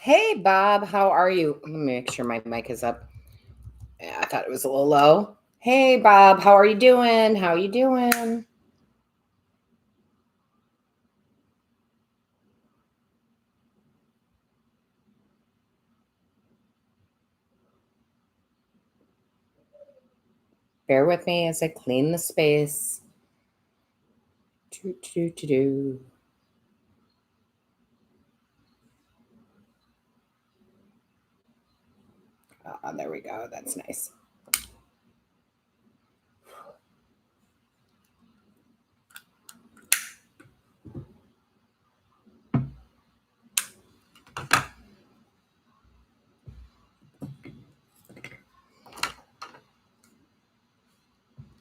Hey, Bob, how are you? Let me make sure my mic is up. Yeah, I thought it was a little low. Hey, Bob, how are you doing? How are you doing? Bear with me as I clean the space. Oh, there we go. That's nice. I'm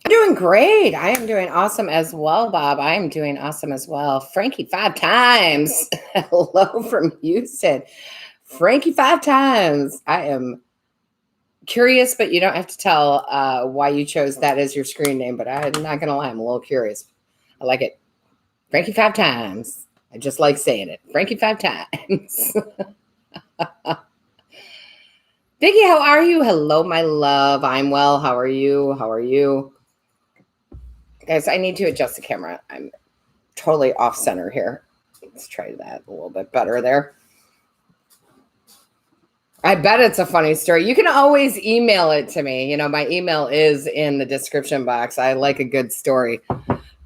doing great. I am doing awesome as well, Bob. I am doing awesome as well. Frankie 5 times. Hello from Houston. Frankie 5 times. I am curious, but you don't have to tell why you chose that as your screen name. But I'm not going to lie, I'm a little curious. I like it. Frankie 5 times. I just like saying it. Frankie 5 times. Vicky, how are you? Hello, my love. I'm well. How are you? How are you? Guys, I need to adjust the camera. I'm totally off center here. Let's try that a little bit better there. I bet it's a funny story. You can always email it to me. You know, my email is in the description box. I like a good story.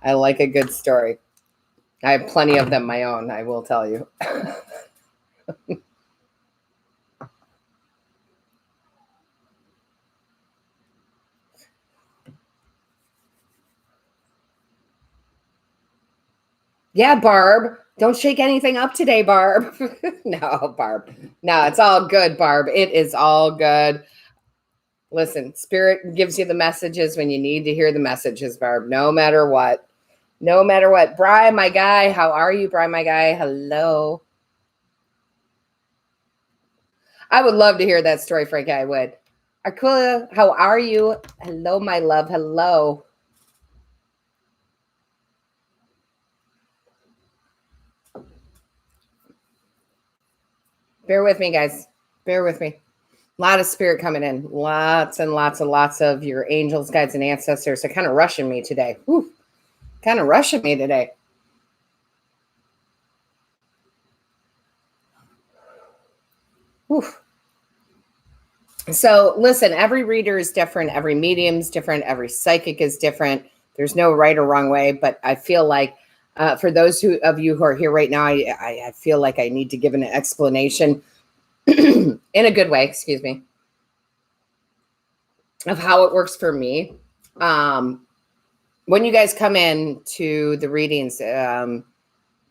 I like a good story. I have plenty of them my own, I will tell you. Yeah, Barb. Don't shake anything up today, Barb. No, Barb. No, it's all good, Barb. It is all good. Listen, Spirit gives you the messages when you need to hear the messages, Barb, no matter what. No matter what. Bri, my guy, how are you, Bri, my guy? Hello. I would love to hear that story, Frankie. I would. Aquila, how are you? Hello, my love. Hello. Bear with me, guys. Bear with me. A lot of spirit coming in. Lots and lots and lots of your angels, guides, and ancestors are kind of rushing me today. Whew. Kind of rushing me today. Whew. So listen, every reader is different. Every medium is different. Every psychic is different. There's no right or wrong way. But I feel like for those of you who are here right now, I feel like I need to give an explanation in a good way, excuse me, of how it works for me. When you guys come in to the readings,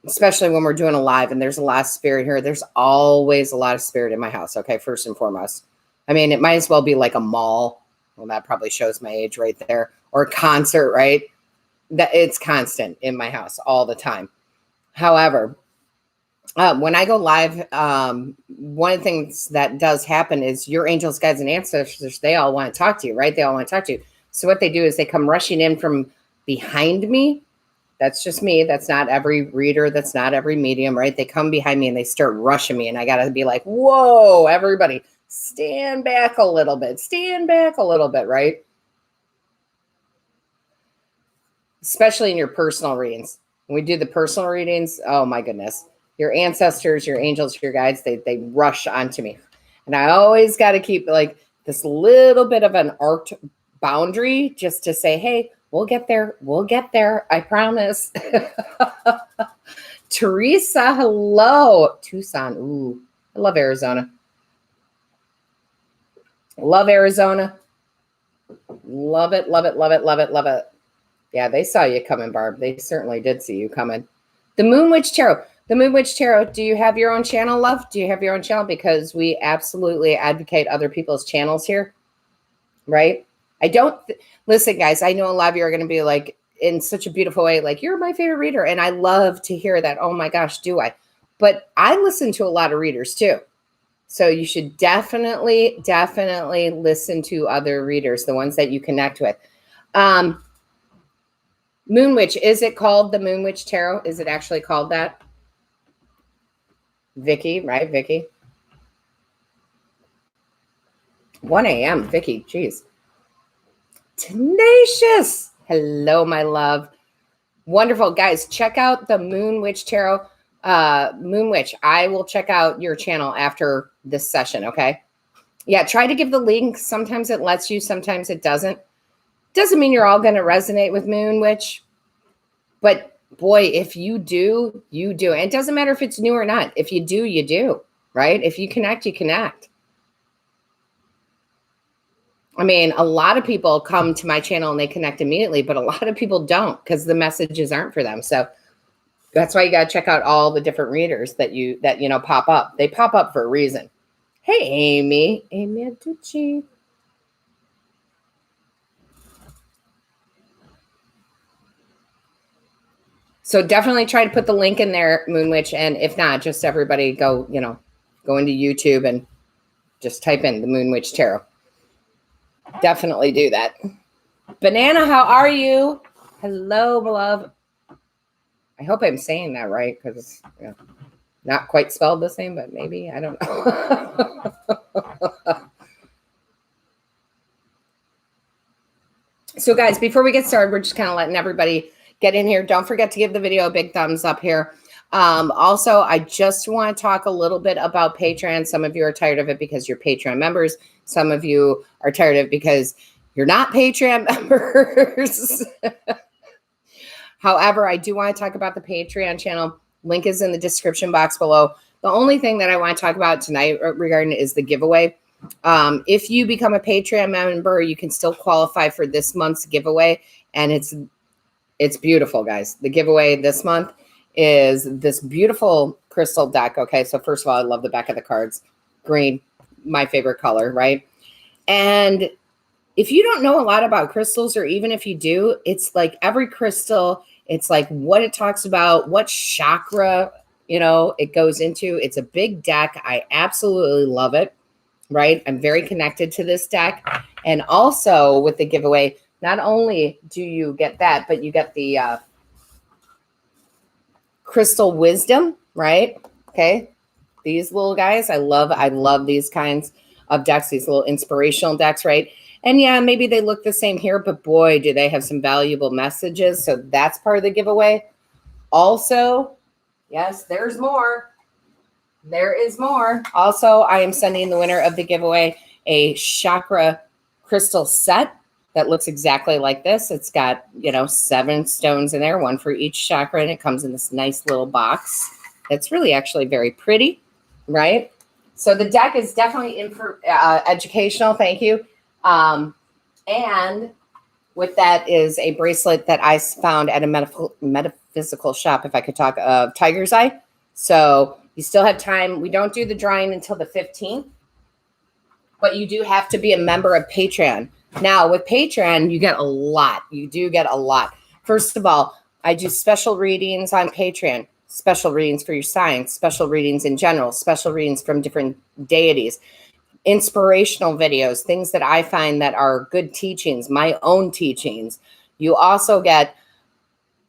especially when we're doing a live and there's a lot of spirit here, there's always a lot of spirit in my house. Okay, first and foremost. I mean, it might as well be like a mall. Well, that probably shows my age right there. Or a concert, right? That it's constant in my house all the time. However, when I go live, one of the things that does happen is your angels, guides, and ancestors, they all want to talk to you, right? They all want to talk to you. So what they do is they come rushing in from behind me. That's just me. That's not every reader. That's not every medium, right? They come behind me and they start rushing me. And I got to be like, whoa, everybody, stand back a little bit. Stand back a little bit, right? Especially in your personal readings. When we do the personal readings, oh my goodness. Your ancestors, your angels, your guides, they rush onto me. And I always got to keep like this little bit of an art boundary just to say, hey, we'll get there. We'll get there. I promise. Teresa, hello. Tucson. Ooh, I love Arizona. Love Arizona. Love it, love it, love it, love it, love it. Yeah, they saw you coming, Barb. They certainly did see you coming. The Moon Witch Tarot. The Moon Witch Tarot, do you have your own channel, love? Do you have your own channel? Because we absolutely advocate other people's channels here, right? I don't, listen, guys, I know a lot of you are going to be like, in such a beautiful way, like, you're my favorite reader. And I love to hear that. Oh my gosh, do I? But I listen to a lot of readers too. So you should definitely listen to other readers, the ones that you connect with. Moon Witch, is it called the Moon Witch Tarot? Is it actually called that? Vicky, right? Vicky. 1 a.m. Vicky, geez. Tenacious. Hello, my love. Wonderful. Guys, check out the Moon Witch Tarot. Moon Witch, I will check out your channel after this session, okay? Yeah, try to give the link. Sometimes it lets you, sometimes it doesn't. Doesn't mean you're all going to resonate with Moon Witch. But boy, if you do, you do. And it doesn't matter if it's new or not. If you do, you do, right? If you connect, you connect. I mean, a lot of people come to my channel and they connect immediately, but a lot of people don't because the messages aren't for them. So that's why you got to check out all the different readers that pop up. They pop up for a reason. Hey, Amy. Amy Aducci. So definitely try to put the link in there, Moon Witch. And if not, just everybody go into YouTube and just type in the Moon Witch Tarot. Definitely do that. Banana, how are you? Hello, beloved. I hope I'm saying that right because not quite spelled the same, but maybe. I don't know. So, guys, before we get started, we're just kind of letting everybody get in here. Don't forget to give the video a big thumbs up here. Also, I just want to talk a little bit about Patreon. Some of you are tired of it because you're Patreon members. Some of you are tired of it because you're not Patreon members. However, I do want to talk about the Patreon channel. Link is in the description box below. The only thing that I want to talk about tonight regarding is the giveaway. If you become a Patreon member, you can still qualify for this month's giveaway. And it's beautiful, guys. The giveaway this month is this beautiful crystal deck. Okay, so first of all, I love the back of the cards. Green, my favorite color, right? And if you don't know a lot about crystals, or even if you do, it's like every crystal, it's like what it talks about, what chakra, it goes into. It's a big deck. I absolutely love it, right? I'm very connected to this deck. And also with the giveaway, not only do you get that, but you get the crystal wisdom, right? Okay. These little guys, I love these kinds of decks, these little inspirational decks, right? And yeah, maybe they look the same here, but boy, do they have some valuable messages. So that's part of the giveaway. Also, yes, there's more. There is more. Also, I am sending the winner of the giveaway a chakra crystal set that looks exactly like this. It's got, 7 stones in there, one for each chakra, and it comes in this nice little box. It's really actually very pretty, right? So the deck is definitely educational. Thank you. And with that is a bracelet that I found at a metaphysical shop, if I could talk, of Tiger's Eye. So you still have time. We don't do the drawing until the 15th, but you do have to be a member of Patreon. Now, with Patreon, you get a lot. You do get a lot. First of all, I do special readings on Patreon, special readings for your signs, special readings in general, special readings from different deities, inspirational videos, things that I find that are good teachings, my own teachings. You also get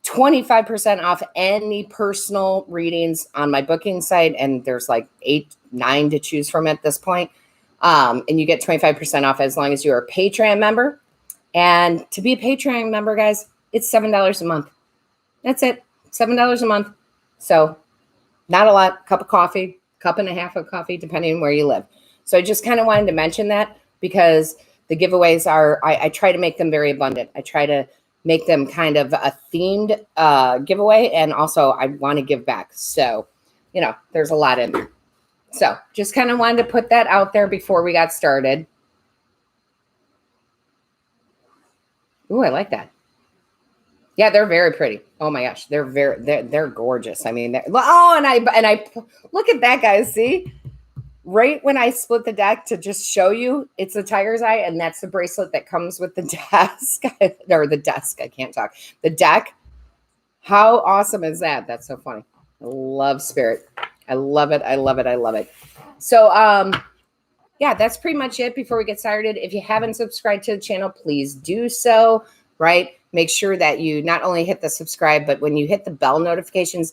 25% off any personal readings on my booking site, and there's like 8, 9 to choose from at this point. And you get 25% off as long as you're a Patreon member. And to be a Patreon member, guys, it's $7 a month. That's it. $7 a month. So not a lot. Cup of coffee, cup and a half of coffee, depending on where you live. So I just kind of wanted to mention that because the giveaways are, I try to make them very abundant. I try to make them kind of a themed giveaway. And also I want to give back. So, there's a lot in there. So just kind of wanted to put that out there before we got started. Ooh, I like that. Yeah, they're very pretty. Oh my gosh, they're gorgeous. I mean, and I look at that, guys. See, right when I split the deck to just show you, it's a Tiger's Eye, and that's the bracelet that comes with the desk or the desk. I can't talk. The deck. How awesome is that? That's so funny. I love spirit. I love it. I love it. I love it. So, yeah, that's pretty much it before we get started. If you haven't subscribed to the channel, please do so, right? Make sure that you not only hit the subscribe, but when you hit the bell notifications,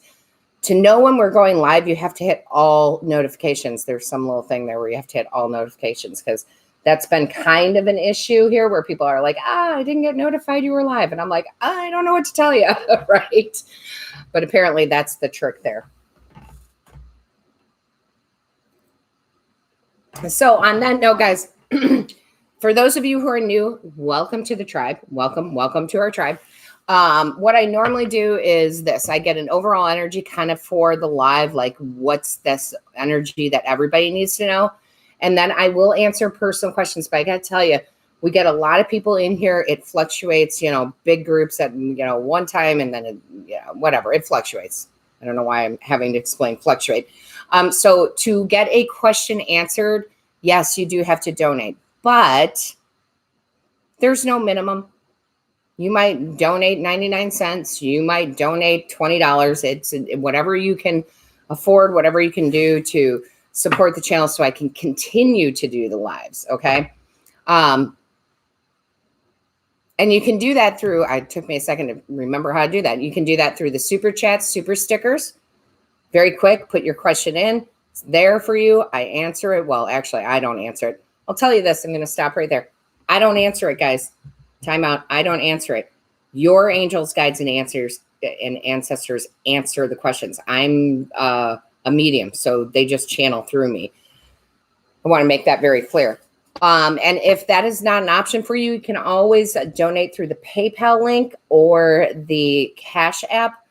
to know when we're going live, you have to hit all notifications. There's some little thing there where you have to hit all notifications because That's been kind of an issue here where people are like, I didn't get notified you were live. And I'm like, I don't know what to tell you, right? But apparently that's the trick there. So on that note, guys, for those of you who are new, welcome to the tribe. Welcome to our tribe. What I normally do is this. I get an overall energy kind of for the live, like what's this energy that everybody needs to know. And then I will answer personal questions. But I got to tell you, we get a lot of people in here. It fluctuates, big groups at, one time and then, whatever. It fluctuates. I don't know why I'm having to explain fluctuate. So to get a question answered, yes, you do have to donate. But there's no minimum. You might donate 99 cents. You might donate $20. It's whatever you can afford, whatever you can do to support the channel so I can continue to do the lives, okay? And you can do that through, it took me a second to remember how to do that. You can do that through the super chats, super stickers. Very quick, put your question in. It's there for you. I answer it. Well, actually, I don't answer it. I'll tell you this. I'm going to stop right there. I don't answer it, guys. Time out. I don't answer it. Your angels, guides, and ancestors answer the questions. I'm a medium, so they just channel through me. I want to make that very clear. And if that is not an option for you, you can always donate through the PayPal link or the Cash App.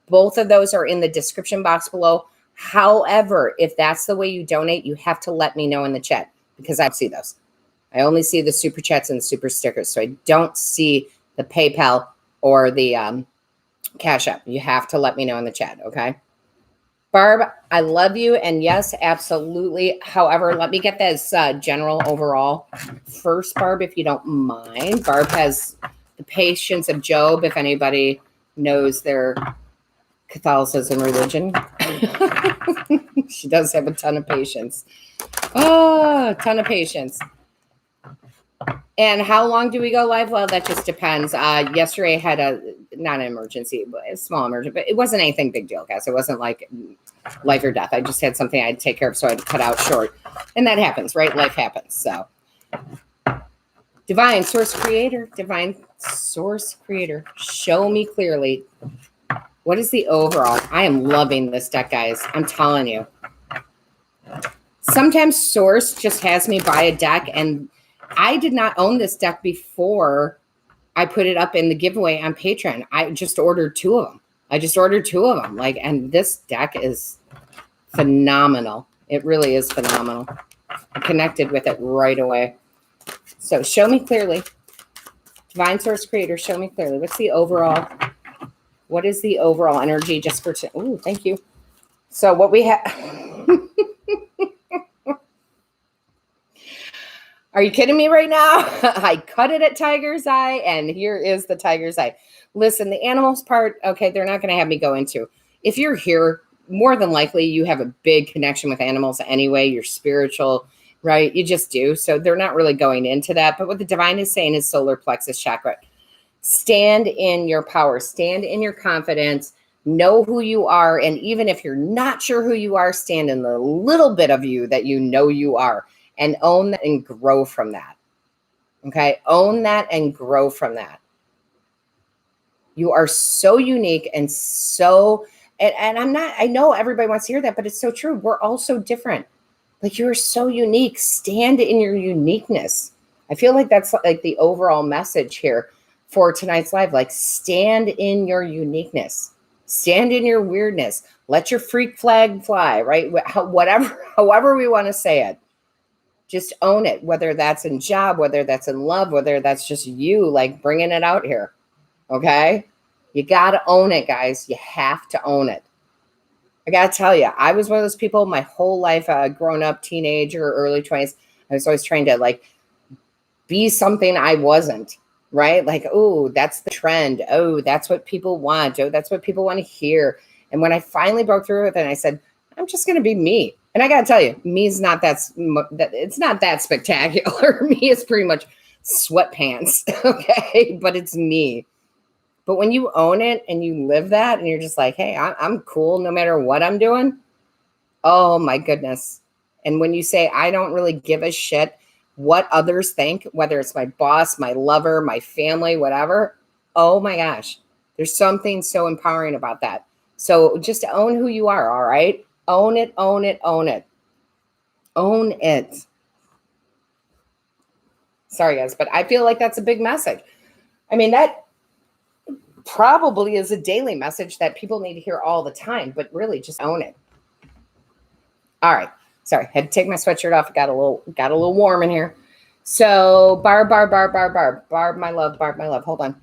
Both of those are in the description box below. However, if that's the way you donate, you have to let me know in the chat because I see those. I only see the super chats and the super stickers, so I don't see the PayPal or the Cash App. You have to let me know in the chat, okay? Barb, I love you, and yes, absolutely. However, let me get this general overall first, Barb, if you don't mind. Barb has the patience of Job, if anybody knows their Catholicism religion. She does have a ton of patience. Oh, a ton of patience. And how long do we go live? Well, that just depends. Yesterday I had not an emergency, but a small emergency, but it wasn't anything big deal, guys. It wasn't like life or death. I just had something I had to take care of, so I had to cut out short. And that happens, right? Life happens. So divine source creator, show me clearly. What is the overall? I am loving this deck, guys. I'm telling you. Sometimes source just has me buy a deck, and I did not own this deck before I put it up in the giveaway on Patreon. I just ordered two of them. And this deck is phenomenal. It really is phenomenal. I connected with it right away. So show me clearly. Divine source creator, show me clearly. What's the overall? What is the overall energy just for today? Oh, thank you. So what we have. Are you kidding me right now? I cut it at Tiger's Eye, and here is the Tiger's Eye. Listen, the animals part, okay, they're not going to have me go into. If you're here, more than likely you have a big connection with animals anyway. You're spiritual, right? You just do. So they're not really going into that. But what the divine is saying is solar plexus chakra. Stand in your power. Stand in your confidence. Know who you are. And even if you're not sure who you are, stand in the little bit of you that you know you are. And own that and grow from that. Okay? Own that and grow from that. You are so unique and so, and I know everybody wants to hear that, but it's so true. We're all so different. Like, you are so unique. Stand in your uniqueness. I feel like that's like the overall message here for tonight's live. Like, stand in your uniqueness. Stand in your weirdness. Let your freak flag fly, right? However we want to say it. Just own it, whether that's in job, whether that's in love, whether that's just you, like bringing it out here. Okay? You got to own it, guys. You have to own it. I got to tell you, I was one of those people my whole life, growing up, teenager, early 20s. I was always trying to like be something I wasn't, right? Like, oh, that's the trend. Oh, that's what people want. Oh, that's what people want to hear. And when I finally broke through with it, I said, I'm just going to be me. And I got to tell you, me's not it's not that spectacular. Me is pretty much sweatpants. Okay. But it's me. But when you own it and you live that and you're just like, hey, I'm cool no matter what I'm doing. Oh my goodness. And when you say, I don't really give a shit, what others think, whether it's my boss, my lover, my family, whatever. Oh my gosh, there's something so empowering about that. So just own who you are, all right? Own it, own it, own it. Own it. Sorry, guys, but I feel like that's a big message. I mean, that probably is a daily message that people need to hear all the time, but really just own it. All right. Sorry, had to take my sweatshirt off. It got a little warm in here. So Barb, my love. Hold on.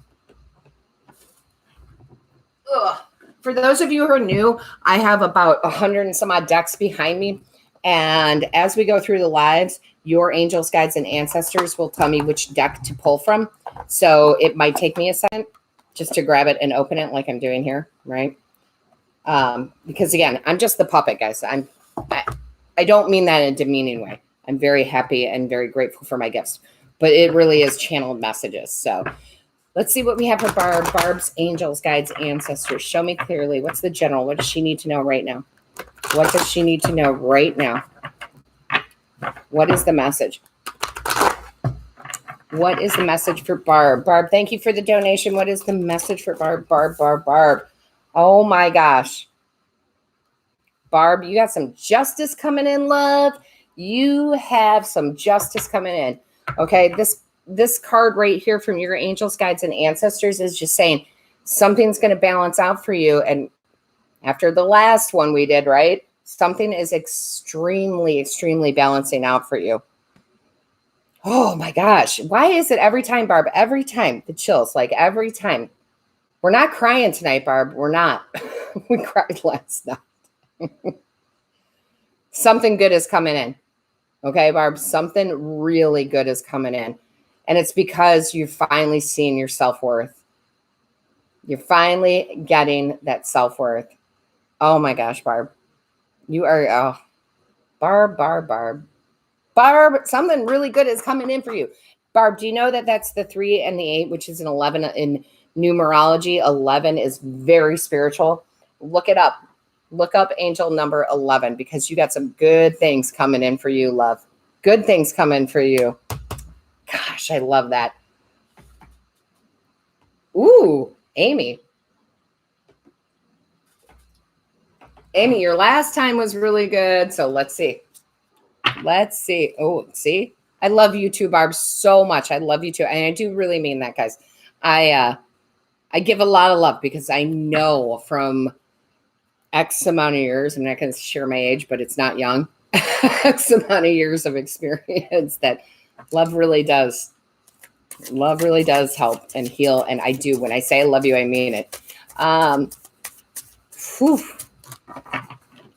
Ugh. For those of you who are new, I have about 100 and some odd decks behind me. And as we go through the lives, your angels, guides, and ancestors will tell me which deck to pull from. So it might take me a second just to grab it and open it like I'm doing here, right? Because again, I'm just the puppet, guys. I don't mean that in a demeaning way. I'm very happy and very grateful for my gifts, but it really is channeled messages. So let's see what we have for Barb. Barb's angels, guides, ancestors. Show me clearly. What's the general? What does she need to know right now? What does she need to know right now? What is the message? What is the message for Barb? Barb, thank you for the donation. What is the message for Barb? Barb. Oh my gosh. Barb, you got some justice coming in, love. You have some justice coming in. Okay, this card right here from your angels, guides, and ancestors is just saying something's going to balance out for you. And after the last one we did, right? Something is extremely, extremely balancing out for you. Oh my gosh. Why is it every time, Barb? Every time, the chills, like every time. We're not crying tonight, Barb. We're not. We cried last night. Something good is coming in. Okay, Barb, something really good is coming in. And it's because you've finally seen your self-worth. You're finally getting that self-worth. Oh my gosh, Barb. You are, Barb, something really good is coming in for you. Barb, do you know that that's the 3 and the 8, which is an 11 in numerology? 11 is very spiritual. Look it up. Look up angel number 11 because you got some good things coming in for you, love. Good things coming for you. Gosh, I love that. Ooh, Amy. Amy, your last time was really good. So let's see. Oh, see? I love you too, Barb, so much. I love you too. And I do really mean that, guys. I give a lot of love because I know from X amount of years, I'm not going to share my age, but it's not young. X amount of years of experience that love really does help and heal. And I do. When I say I love you, I mean it.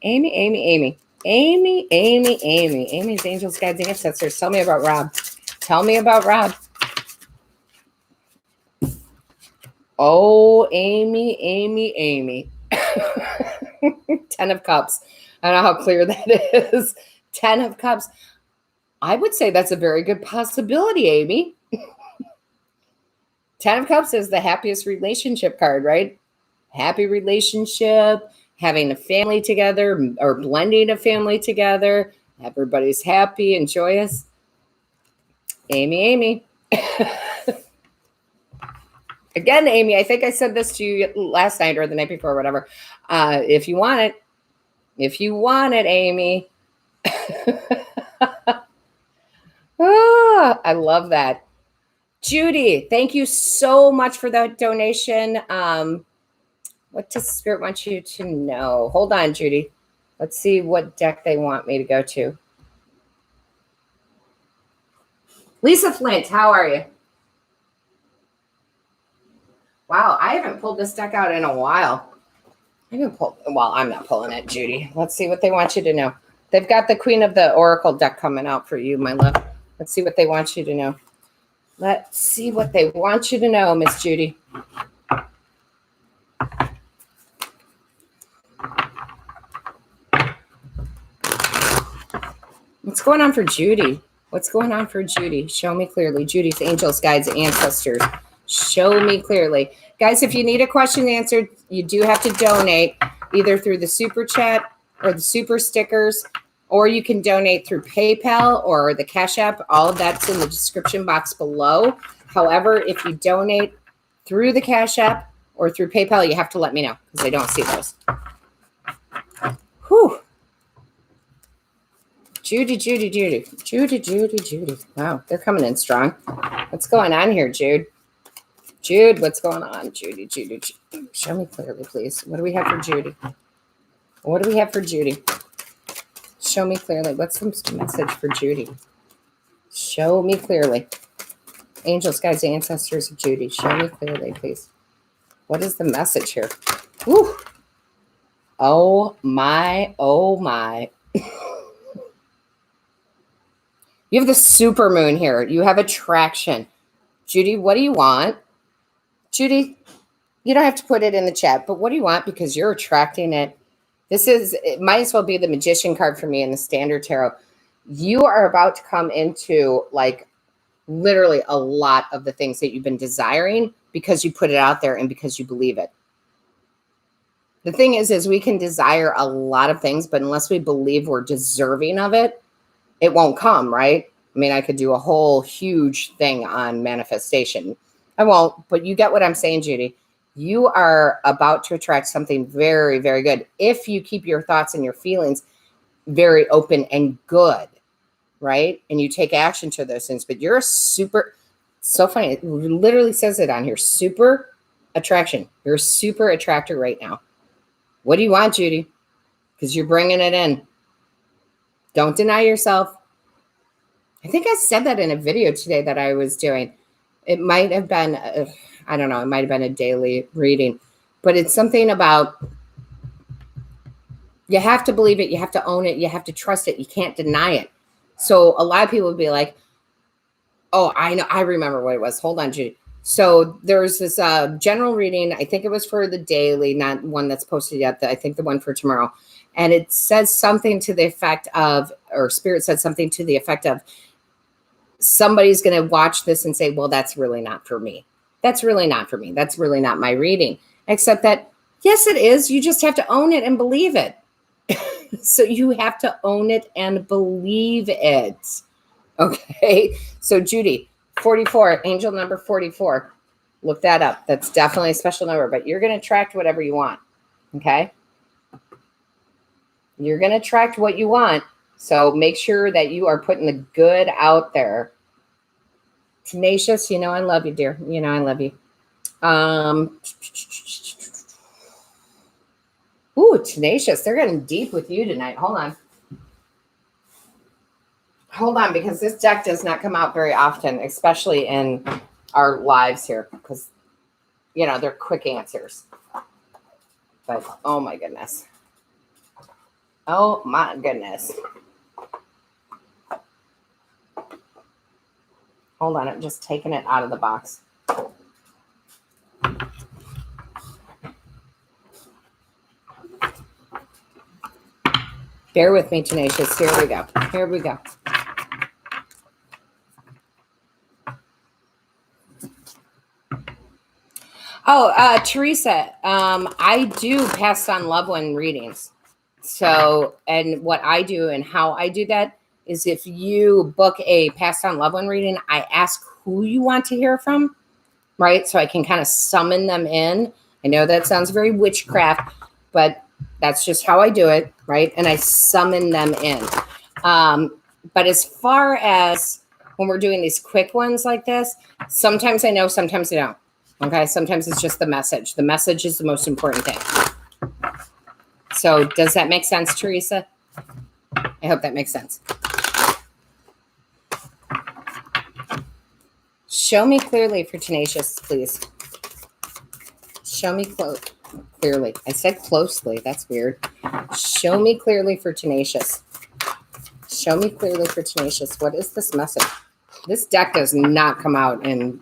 Amy. Amy's angels, guides, and ancestors. Tell me about Rob. Oh, Amy. 10 of Cups. I don't know how clear that is. 10 of Cups. I would say that's a very good possibility, Amy. 10 of Cups is the happiest relationship card, right? Happy relationship, having a family together or blending a family together. Everybody's happy and joyous. Amy. Again, Amy, I think I said this to you last night or the night before, whatever. If you want it, Amy. I love that. Judy, thank you so much for that donation. What does Spirit want you to know? Hold on, Judy. Let's see what deck they want me to go to. Lisa Flint, how are you? Wow, I haven't pulled this deck out in a while. I'm not pulling it, Judy. Let's see what they want you to know. They've got the Queen of the Oracle deck coming out for you, my love. Let's see what they want you to know. Let's see what they want you to know, Miss Judy. What's going on for Judy? Show me clearly. Judy's angels, guides, ancestors. Show me clearly. Guys, if you need a question answered, you do have to donate either through the super chat or the super stickers or you can donate through PayPal or the Cash App. All of that's in the description box below. However, if you donate through the Cash App or through PayPal, you have to let me know because I don't see those. Whew. Judy. Wow, they're coming in strong. What's going on here, Jude? Jude, what's going on? Judy. Show me clearly, please. What do we have for Judy? What do we have for Judy? Show me clearly. What's the message for Judy? Show me clearly. Angels, guides, ancestors of Judy. Show me clearly, please. What is the message here? Woo. Oh, my. Oh, my. You have the super moon here. You have attraction. Judy, what do you want? Judy, you don't have to put it in the chat, but what do you want? Because you're attracting it. It might as well be the magician card for me in the standard tarot. You are about to come into like literally a lot of the things that you've been desiring because you put it out there and because you believe it. The thing is we can desire a lot of things, but unless we believe we're deserving of it, it won't come, right? I mean, I could do a whole huge thing on manifestation. I won't, but you get what I'm saying, Judy. You are about to attract something very, very good if you keep your thoughts and your feelings very open and good, right? And you take action to those things. But you're so funny. It literally says it on here, super attraction. You're a super attractor right now. What do you want, Judy? Because you're bringing it in. Don't deny yourself. I think I said that in a video today that I was doing. It might have been, I don't know, it might have been a daily reading, but it's something about you have to believe it. You have to own it. You have to trust it. You can't deny it. So a lot of people would be like, oh, I know. I remember what it was. Hold on, Judy. So there's this general reading. I think it was for the daily, not one that's posted yet. I think the one for tomorrow. And it says something to the effect of, or Spirit said something to the effect of, somebody's going to watch this and say, well, that's really not for me. That's really not for me. That's really not my reading. Except that, yes, it is. You just have to own it and believe it. So you have to own it and believe it. Okay. So Judy, 44, angel number 44. Look that up. That's definitely a special number, but you're going to attract whatever you want. Okay. You're going to attract what you want. So make sure that you are putting the good out there. Tenacious, you know I love you, dear. You know I love you. Ooh, Tenacious. They're getting deep with you tonight. Hold on. Hold on, because this deck does not come out very often, especially in our lives here, because, you know, they're quick answers. But, oh, my goodness. Oh, my goodness. Hold on, I'm just taking it out of the box. Bear with me, Tenacious. Here we go. Here we go. Oh, Teresa, I do pass on loved one readings. So, and what I do and how I do that is if you book a passed on loved one reading, I ask who you want to hear from, right? So I can kind of summon them in. I know that sounds very witchcraft, but that's just how I do it, right? And I summon them in. But as far as when we're doing these quick ones like this, sometimes I know, sometimes I don't. Okay, sometimes it's just the message. The message is the most important thing. So does that make sense, Teresa? I hope that makes sense. Show me clearly for Tenacious, please. Show me clearly. I said closely. That's weird. Show me clearly for Tenacious. Show me clearly for Tenacious. What is this message? This deck does not come out in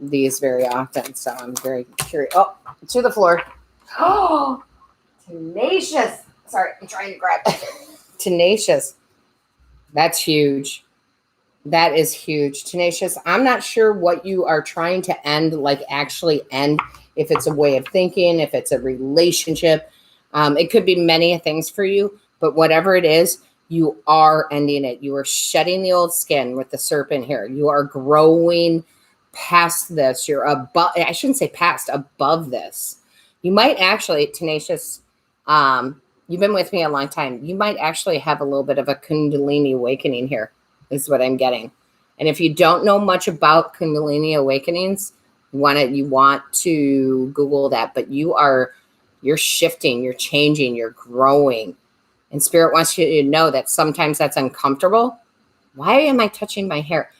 these very often, so I'm very curious. Oh, to the floor. Oh, Tenacious. Sorry, I'm trying to grab it. Tenacious. That's huge. That is huge. Tenacious, I'm not sure what you are trying to end, like actually end, if it's a way of thinking, if it's a relationship. It could be many things for you, but whatever it is, You are ending it. You are shedding the old skin with the serpent here. You are growing past this. You're above, I shouldn't say past, above this. You might actually, Tenacious, you've been with me a long time. You might actually have a little bit of a Kundalini awakening here, is what I'm getting. And if you don't know much about Kundalini awakenings, you want to Google that, but you're shifting, you're changing, you're growing. And Spirit wants you to know that sometimes that's uncomfortable. Why am I touching my hair?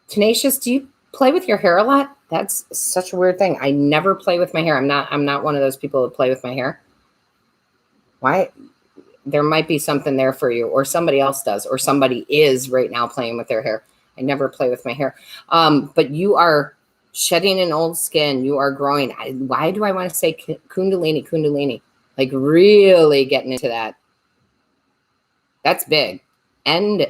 Tenacious, do you play with your hair a lot? That's such a weird thing. I never play with my hair. I'm not one of those people who play with my hair. Why? There might be something there for you, or somebody else does, or somebody is right now playing with their hair. I never play with my hair. But you are shedding an old skin. You are growing. Why do I want to say Kundalini? Like really getting into that. That's big. End,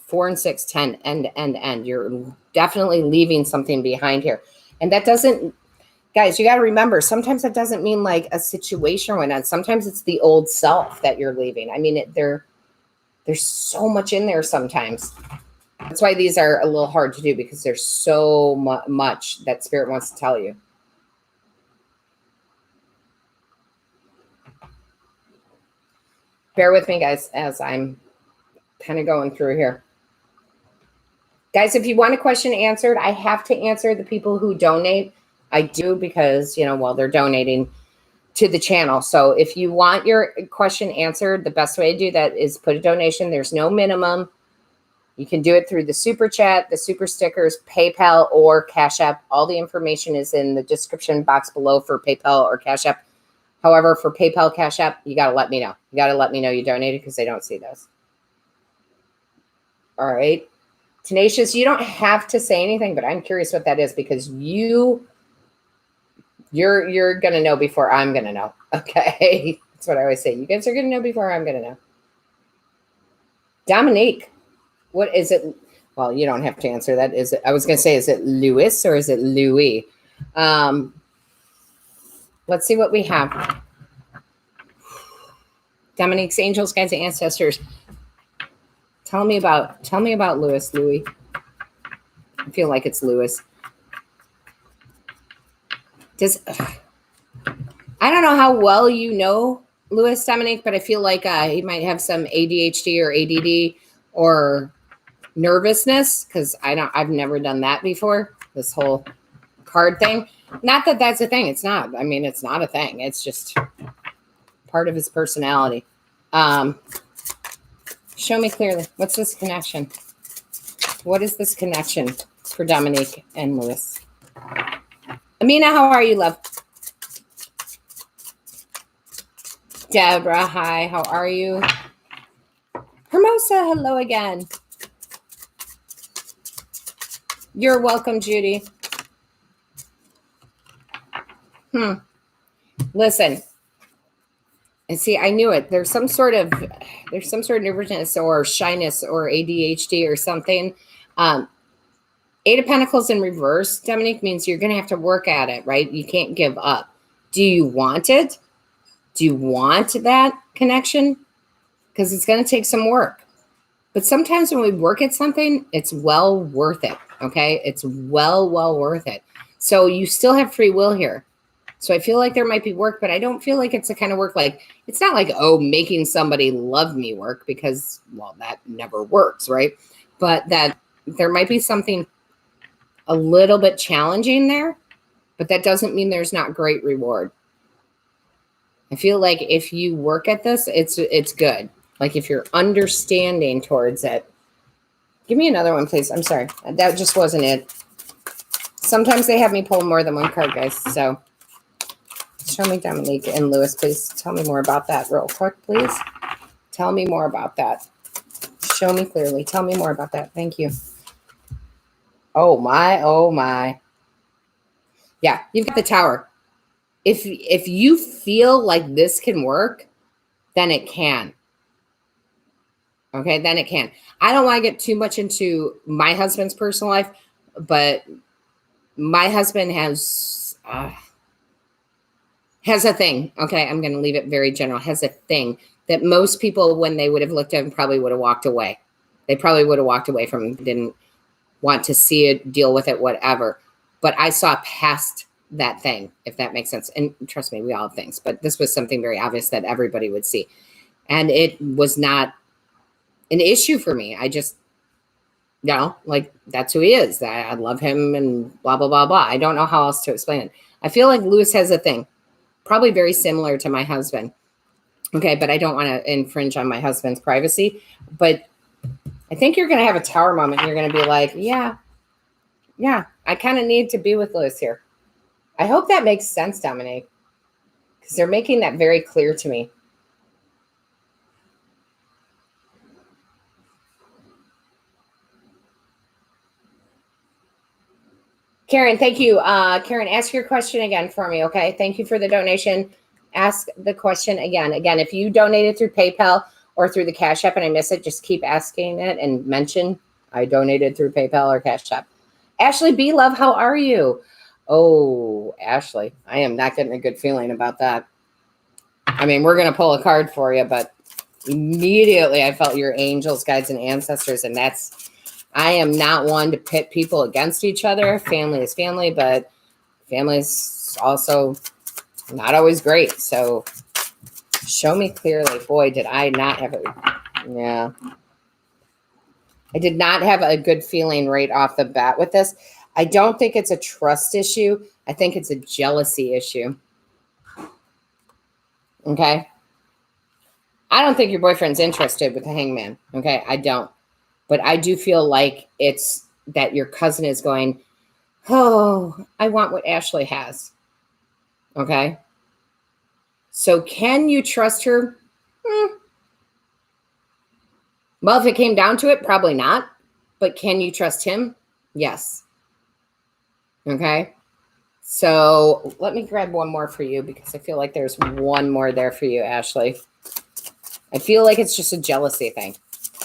4 and 6, 10, end. You're definitely leaving something behind here. And that doesn't, guys, you got to remember, sometimes that doesn't mean like a situation went on. Sometimes it's the old self that you're leaving. I mean, there's so much in there sometimes. That's why these are a little hard to do, because there's so much that Spirit wants to tell you. Bear with me, guys, as I'm kind of going through here. Guys, if you want a question answered, I have to answer the people who donate. I do, because, they're donating to the channel. So if you want your question answered, the best way to do that is put a donation. There's no minimum. You can do it through the super chat, the super stickers, PayPal, or Cash App. All the information is in the description box below for PayPal or Cash App. However, for PayPal, Cash App, you got to let me know. You got to let me know you donated, because they don't see those. All right. Tenacious, you don't have to say anything, but I'm curious what that is, because you're going to know before I'm going to know. Okay. That's what I always say. You guys are going to know before I'm going to know. Dominique, what is it? Well, you don't have to answer that. I was going to say, is it Louis or is it Louis? Let's see what we have. Dominique's angels, guides, and ancestors. Tell me about Louis. I feel like it's Louis. I don't know how well you know Louis, Dominique, but I feel like he might have some ADHD or ADD or nervousness, because I've never done that before. This whole card thing. Not that that's a thing. It's not. I mean, it's not a thing. It's just part of his personality. Show me clearly. What's this connection? What is this connection for Dominique and Louis? Amina, how are you, love? Deborah, hi. How are you? Hermosa, hello again. You're welcome, Judy. Listen. And see, I knew it. There's some sort of nervousness or shyness or ADHD or something. 8 of Pentacles in reverse, Dominique, means you're going to have to work at it, right? You can't give up. Do you want it? Do you want that connection? Because it's going to take some work. But sometimes when we work at something, it's well worth it, okay? It's well worth it. So you still have free will here. So I feel like there might be work, but I don't feel like it's the kind of work like, it's not like, making somebody love me work, because, well, that never works, right? But that there might be something a little bit challenging there, but that doesn't mean there's not great reward. I feel like if you work at this, it's good. Like if you're understanding towards it. Give me another one, please. I'm sorry. That just wasn't it. Sometimes they have me pull more than one card, guys. So show me Dominique and Louis, please. Tell me more about that real quick, please. Tell me more about that. Show me clearly. Tell me more about that. Thank you. Oh my. Yeah, you've got the Tower. If you feel like this can work, then it can. Okay, then it can. I don't want to get too much into my husband's personal life, but my husband has has a thing. Okay, I'm going to leave it very general. Has a thing that most people, when they would have looked at him, probably would have walked away. They probably would have walked away from him, didn't want to see it, deal with it, whatever. But I saw past that thing, if that makes sense. And trust me, we all have things, but this was something very obvious that everybody would see. And it was not an issue for me. I just, like, that's who he is. I love him and blah, blah, blah, blah. I don't know how else to explain it. I feel like Louis has a thing, probably very similar to my husband. Okay, but I don't want to infringe on my husband's privacy. But I think you're going to have a tower moment. You're going to be like, yeah, I kind of need to be with Louis here. I hope that makes sense, Dominique, because they're making that very clear to me. Karen, thank you. Karen, ask your question again for me, okay? Thank you for the donation. Ask the question again. Again, if you donated through PayPal or through the Cash App and I miss it, just keep asking it and mention I donated through PayPal or Cash App. Ashley B. Love, how are you? Oh, Ashley, I am not getting a good feeling about that. I mean, we're going to pull a card for you, but immediately I felt your angels, guides, and ancestors, and I am not one to pit people against each other. Family is family, but family is also not always great. So show me clearly. Boy, did I not have I did not have a good feeling right off the bat with this. I don't think it's a trust issue. I think it's a jealousy issue. Okay. I don't think your boyfriend's interested with the hangman. Okay. I don't. But I do feel like it's that your cousin is going, oh, I want what Ashley has. Okay. So can you trust her? Well, if it came down to it, probably not. But can you trust him? Yes. Okay. So let me grab one more for you because I feel like there's one more there for you, Ashley. I feel like it's just a jealousy thing.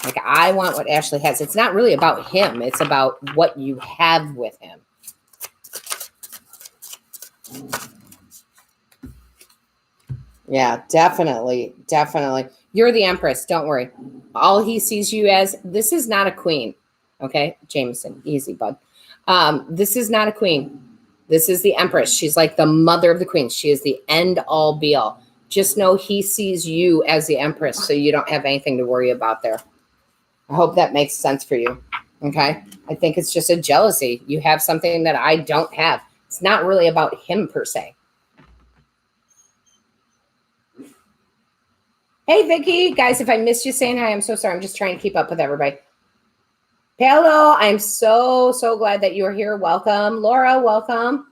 Like, I want what Ashley has. It's not really about him. It's about what you have with him. Yeah, definitely. Definitely. You're the Empress. Don't worry. All he sees you as, this is not a queen. Okay, Jameson, easy, bud. This is not a queen. This is the Empress. She's like the mother of the queens. She is the end all be all. Just know he sees you as the Empress, so you don't have anything to worry about there. I hope that makes sense for you. Okay. I think it's just a jealousy. You have something that I don't have. It's not really about him per se. Hey, Vicky. Guys, if I missed you saying hi, I'm so sorry. I'm just trying to keep up with everybody. Paolo, I'm so glad that you're here. Welcome. Laura, welcome.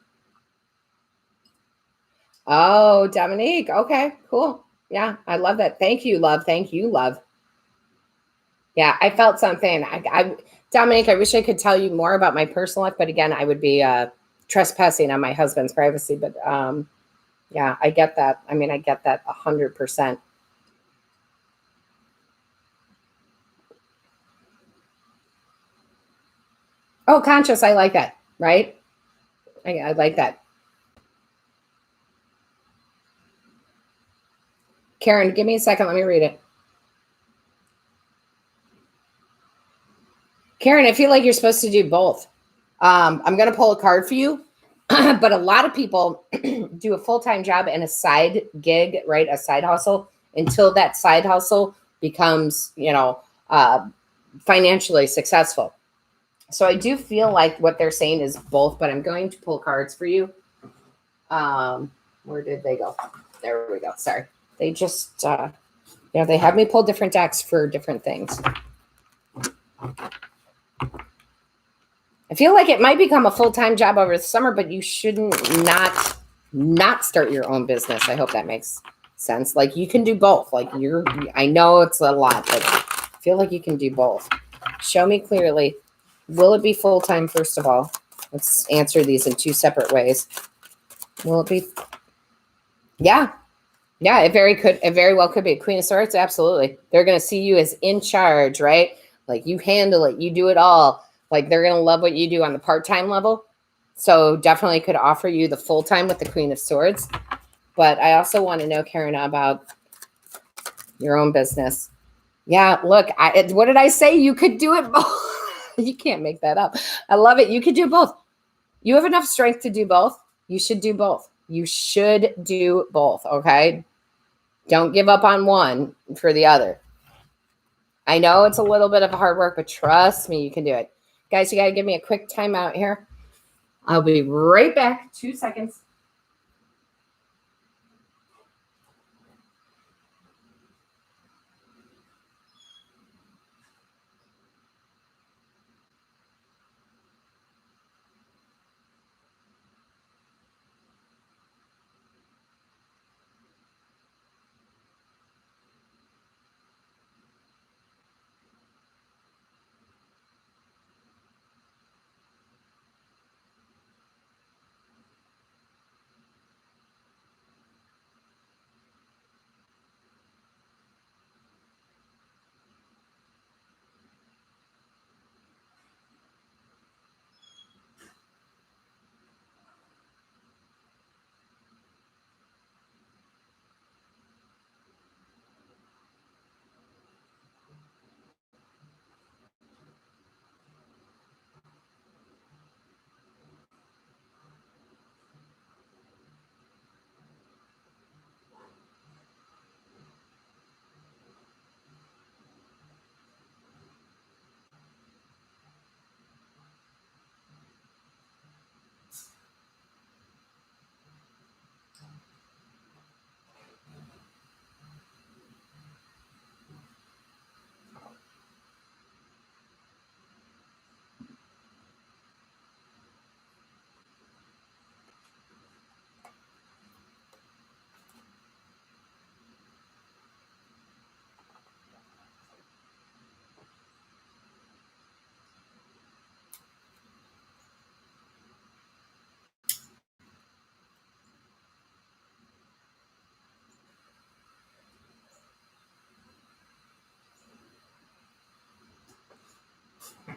Oh, Dominique. Okay, cool. Yeah, I love that. Thank you, love. Thank you, love. Yeah, I felt something. Dominique, I wish I could tell you more about my personal life, but again, I would be trespassing on my husband's privacy. But yeah, I get that. I mean, I get that 100%. Oh, conscious. I like that. Right? I like that. Karen, give me a second. Let me read it. Karen, I feel like you're supposed to do both. I'm going to pull a card for you, but a lot of people do a full-time job and a side gig, right? A side hustle until that side hustle becomes, financially successful. So I do feel like what they're saying is both, but I'm going to pull cards for you. Where did they go? There we go. Sorry. They just, they have me pull different decks for different things. I feel like it might become a full-time job over the summer, but you shouldn't not start your own business. I hope that makes sense. Like, you can do both. Like, I know it's a lot, but I feel like you can do both. Show me clearly. Will it be full-time, first of all? Let's answer these in two separate ways. Will it be? Yeah. Yeah, it very well could be. Queen of Swords, absolutely. They're going to see you as in charge, right? Like, you handle it. You do it all. Like, they're going to love what you do on the part-time level. So definitely could offer you the full-time with the Queen of Swords. But I also want to know, Karen, about your own business. Yeah, look, what did I say? You could do it both. You can't make that up. I love it. You could do both. You have enough strength to do both. You should do both. You should do both, okay? Don't give up on one for the other. I know it's a little bit of hard work, but trust me, you can do it. Guys, you got to give me a quick timeout here. I'll be right back. 2 seconds.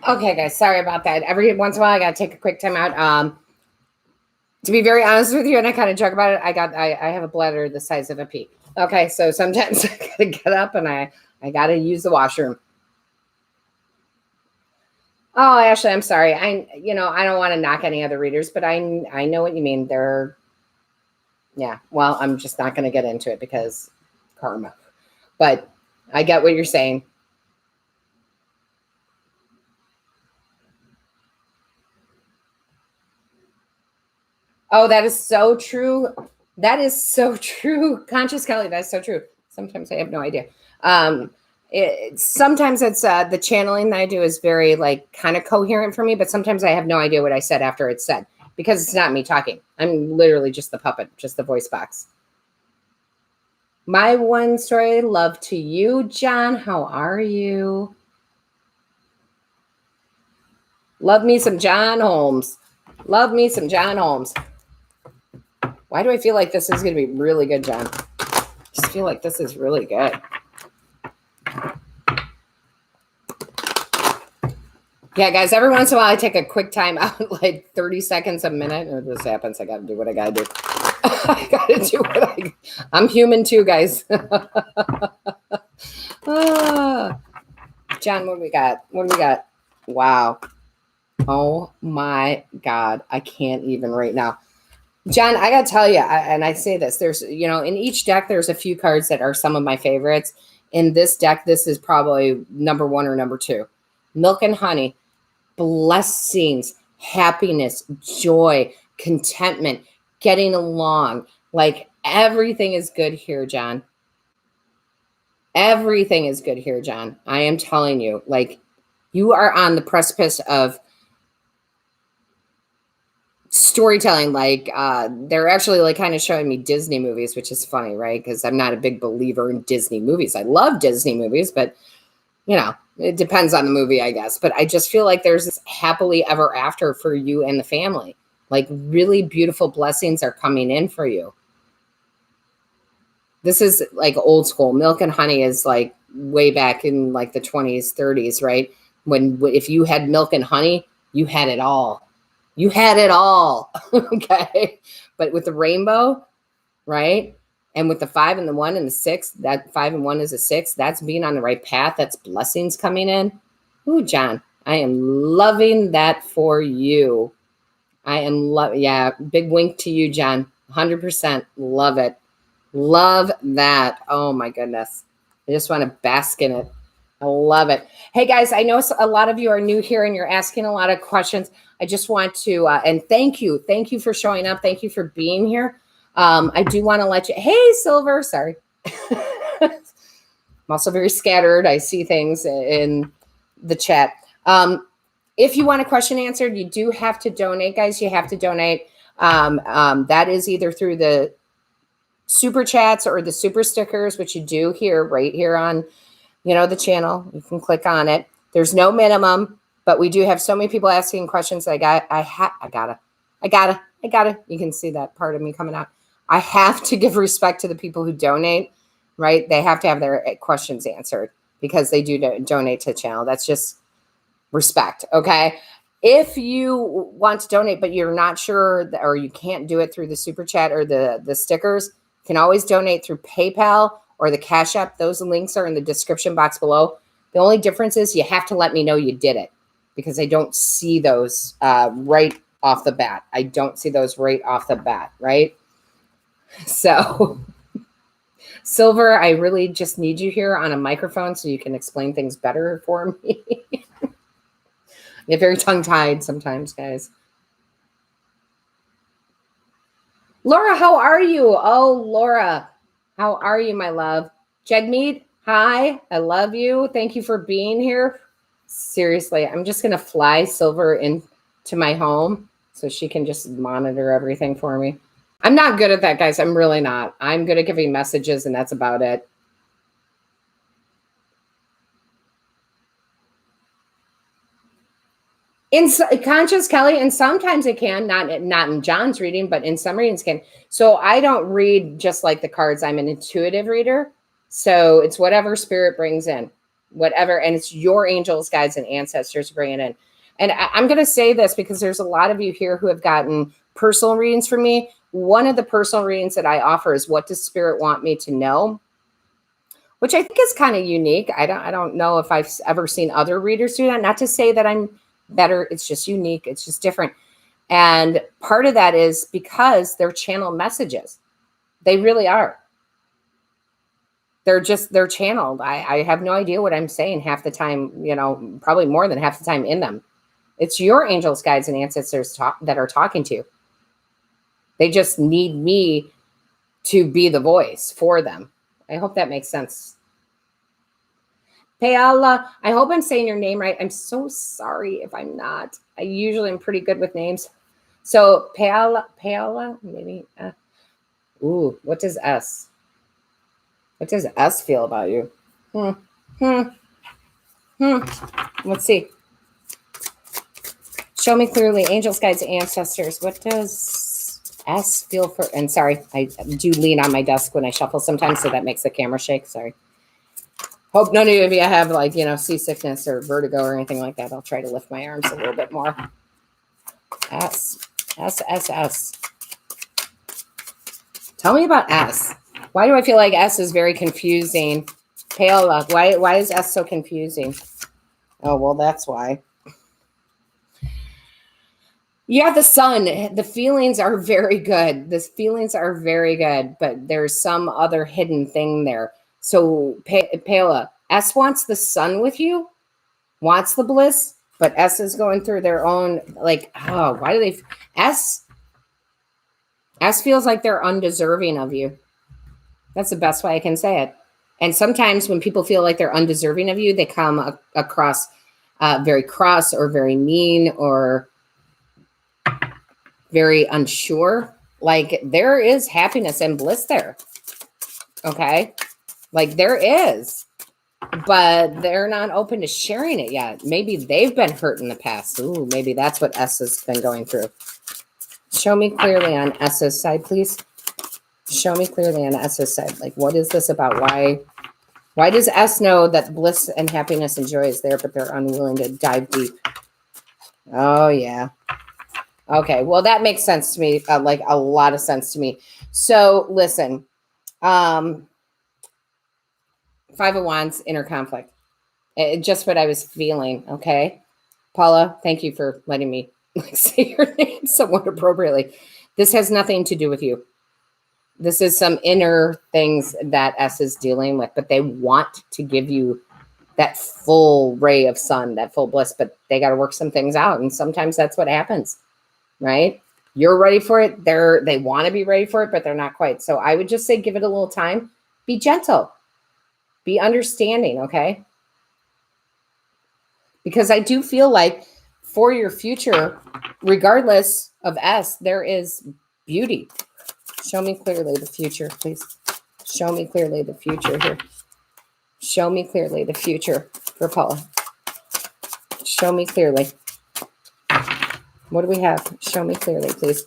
Okay, guys, sorry about that. Every once in a while, I got to take a quick time out. To be very honest with you, and I kind of joke about it, I have a bladder the size of a pea. Okay, so sometimes I got to get up and I got to use the washroom. Oh, Ashley, I'm sorry. I don't want to knock any other readers, but I know what you mean. Yeah, well, I'm just not going to get into it because karma. But I get what you're saying. Oh, that is so true. That is so true. Conscious Kelly, that's so true. Sometimes I have no idea. Sometimes it's the channeling that I do is very like kind of coherent for me, but sometimes I have no idea what I said after it's said because it's not me talking. I'm literally just the puppet, just the voice box. My one story, love to you, John. How are you? Love me some John Holmes. Love me some John Holmes. Why do I feel like this is going to be really good, John? I just feel like this is really good. Yeah, guys, every once in a while I take a quick time out, like 30 seconds a minute, and it just happens. I got to do what I got to do. I got to do what I'm human too, guys. John, what do we got? What do we got? Wow. Oh my God. I can't even right now. John, I got to tell you, and I say this, there's, in each deck, there's a few cards that are some of my favorites. In this deck, this is probably number 1 or number 2. Milk and honey, blessings, happiness, joy, contentment, getting along. Like everything is good here, John. Everything is good here, John. I am telling you, like you are on the precipice of storytelling. Like they're actually like kind of showing me Disney movies, which is funny, right? Because I'm not a big believer in Disney movies. I love Disney movies, but it depends on the movie, I guess. But I just feel like there's this happily ever after for you and the family. Like really beautiful blessings are coming in for you. This is like old school. Milk and honey is like way back in like the 20s, 30s, right? If you had milk and honey, you had it all. You had it all. Okay. But with the rainbow, right? And with the 5 and the 1 and the 6, that 5 and 1 is a 6. That's being on the right path. That's blessings coming in. Ooh, John, I am loving that for you. I am yeah, big wink to you, John. 100% love it. Love that. Oh my goodness. I just want to bask in it. I love it. Hey guys, I know a lot of you are new here and you're asking a lot of questions. I just want to, and thank you. Thank you for showing up. Thank you for being here. I do want to let you, hey, Silver, sorry. I'm also very scattered. I see things in the chat. If you want a question answered, you do have to donate, guys. You have to donate. That is either through the super chats or the super stickers, which you do here, right here on, the channel. You can click on it. There's no minimum, but we do have so many people asking questions. I gotta. You can see that part of me coming out. I have to give respect to the people who donate, right? They have to have their questions answered because they do donate to the channel. That's just respect. Okay. If you want to donate, but you're not sure or you can't do it through the super chat or the stickers, you can always donate through PayPal or the Cash App. Those links are in the description box below. The only difference is you have to let me know you did it because I don't see those right off the bat. I don't see those right off the bat, right? So, Silver, I really just need you here on a microphone so you can explain things better for me. I get very tongue-tied sometimes, guys. Laura, how are you? Oh, Laura, how are you, my love? Jagmeet, hi. I love you. Thank you for being here. Seriously, I'm just going to fly Silver into my home so she can just monitor everything for me. I'm not good at that, guys. I'm really not. I'm good at giving messages, and that's about it. In conscious, Kelly, and sometimes it can, not in John's reading, but in some readings can. So I don't read just like the cards. I'm an intuitive reader. So it's whatever spirit brings in, whatever. And it's your angels, guides, and ancestors bringing in. And I'm going to say this because there's a lot of you here who have gotten personal readings from me. One of the personal readings that I offer is what does spirit want me to know? Which I think is kind of unique. I don't know if I've ever seen other readers do that. Not to say that I'm better. It's just unique. It's just different. And part of that is because they're channel messages. They really are. They're channeled. I have no idea what I'm saying half the time, probably more than half the time in them. It's your angels, guides, and ancestors that are talking to you. They just need me to be the voice for them. I hope that makes sense. Paula, I hope I'm saying your name right. I'm so sorry if I'm not. I usually am pretty good with names. So Paula, maybe. What does S? What does S feel about you? Let's see. Show me clearly, angels, guides, ancestors. What does S feel for? And sorry, I do lean on my desk when I shuffle sometimes, so that makes the camera shake. Sorry. Hope none of you have seasickness or vertigo or anything like that. I'll try to lift my arms a little bit more. S. Tell me about S. Why do I feel like S is very confusing? Paola, why is S so confusing? Oh, well, that's why. Yeah, the sun. The feelings are very good. The feelings are very good, but there's some other hidden thing there. So, Paola, S wants the sun with you, wants the bliss, but S is going through their own, why do they, S feels like they're undeserving of you. That's the best way I can say it. And sometimes when people feel like they're undeserving of you, they come across very cross or very mean or very unsure. Like there is happiness and bliss there. Okay. Like there is, but they're not open to sharing it yet. Maybe they've been hurt in the past. Ooh, maybe that's what S has been going through. Show me clearly on S's side, please. Show me clearly on S's side. Like, what is this about? Why does S know that bliss and happiness and joy is there, but they're unwilling to dive deep? Oh, yeah. Okay, well, that makes sense to me, like a lot of sense to me. So listen, Five of Wands, inner conflict. Just what I was feeling, okay? Paula, thank you for letting me say your name somewhat appropriately. This has nothing to do with you. This is some inner things that S is dealing with, but they want to give you that full ray of sun, that full bliss, but they got to work some things out. And sometimes that's what happens, right? You're ready for it. They want to be ready for it, but they're not quite. So I would just say, give it a little time. Be gentle. Be understanding, okay? Because I do feel like for your future, regardless of S, there is beauty. Show me clearly the future, please. Show me clearly the future here. Show me clearly the future for Paula. Show me clearly. What do we have? Show me clearly, please.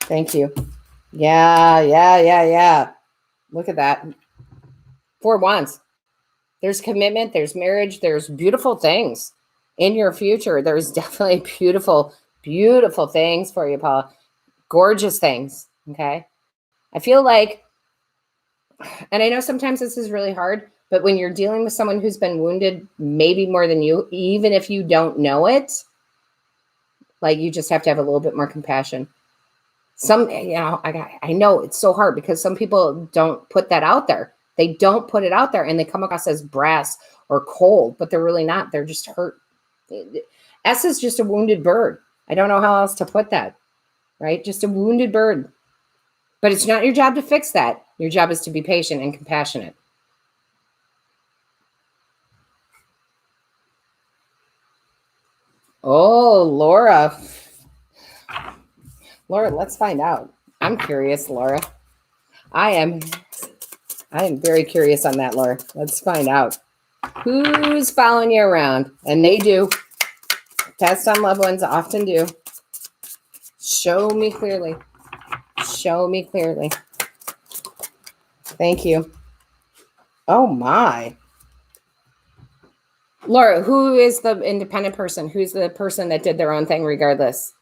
Thank you. Yeah. Look at that. 4 Wands. There's commitment. There's marriage. There's beautiful things in your future. There's definitely beautiful, beautiful things for you, Paula. Gorgeous things, okay? I feel like, and I know sometimes this is really hard, but when you're dealing with someone who's been wounded, maybe more than you, even if you don't know it, like you just have to have a little bit more compassion. I know it's so hard because some people don't put that out there. They don't put it out there and they come across as brass or cold, but they're really not. They're just hurt. S is just a wounded bird. I don't know how else to put that, right? Just a wounded bird. But it's not your job to fix that. Your job is to be patient and compassionate. Oh, Laura. Laura, let's find out. I'm curious, Laura. I am very curious on that, Laura. Let's find out. Who's following you around? And they do. Test on loved ones often do. Show me clearly. Show me clearly. Thank you. Oh, my. Laura, who is the independent person? Who's the person that did their own thing regardless?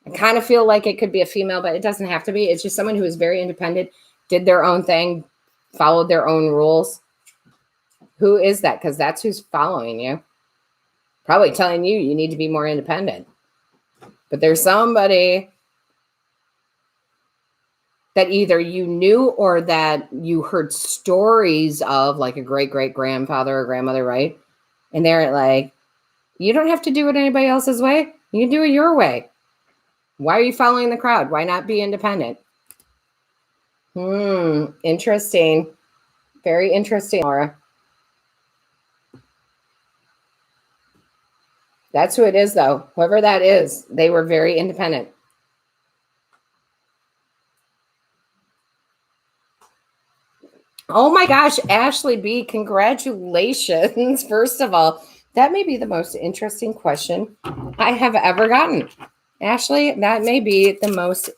I kind of feel like it could be a female, but it doesn't have to be. It's just someone who is very independent, did their own thing, followed their own rules. Who is that? Because that's who's following you. Probably telling you you need to be more independent. But there's somebody that either you knew or that you heard stories of, like a great-great-grandfather or grandmother, right? And they're like, you don't have to do it anybody else's way. You can do it your way. Why are you following the crowd? Why not be independent? Interesting. Very interesting, Laura. That's who it is, though. Whoever that is, they were very independent. Oh my gosh, Ashley B, congratulations. First of all, that may be the most interesting question I have ever gotten. Ashley, that may be the most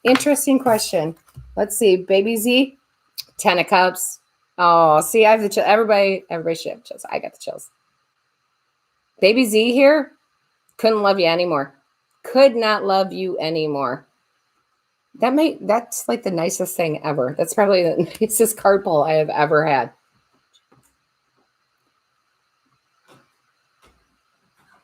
interesting question. Let's see. Baby Z, 10 of Cups. Oh, see, I have the chills. Everybody should have chills. I got the chills. Baby Z here, couldn't love you anymore. Could not love you anymore. That's like the nicest thing ever. That's probably the nicest card pull I have ever had.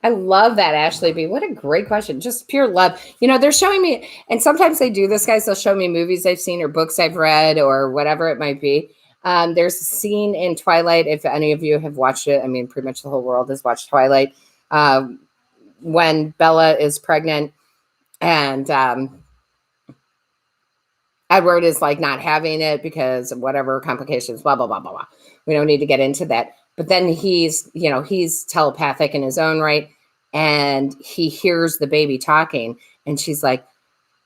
I love that, Ashley B. What a great question. Just pure love. You know, they're showing me, and sometimes they do this, guys. They'll show me movies I've seen or books I've read or whatever it might be. There's a scene in Twilight, if any of you have watched it. I mean, pretty much the whole world has watched Twilight. When Bella is pregnant and Edward is like not having it because of whatever complications, blah, blah, blah, blah, blah. We don't need to get into that. But then he's telepathic in his own right. And he hears the baby talking. And she's like,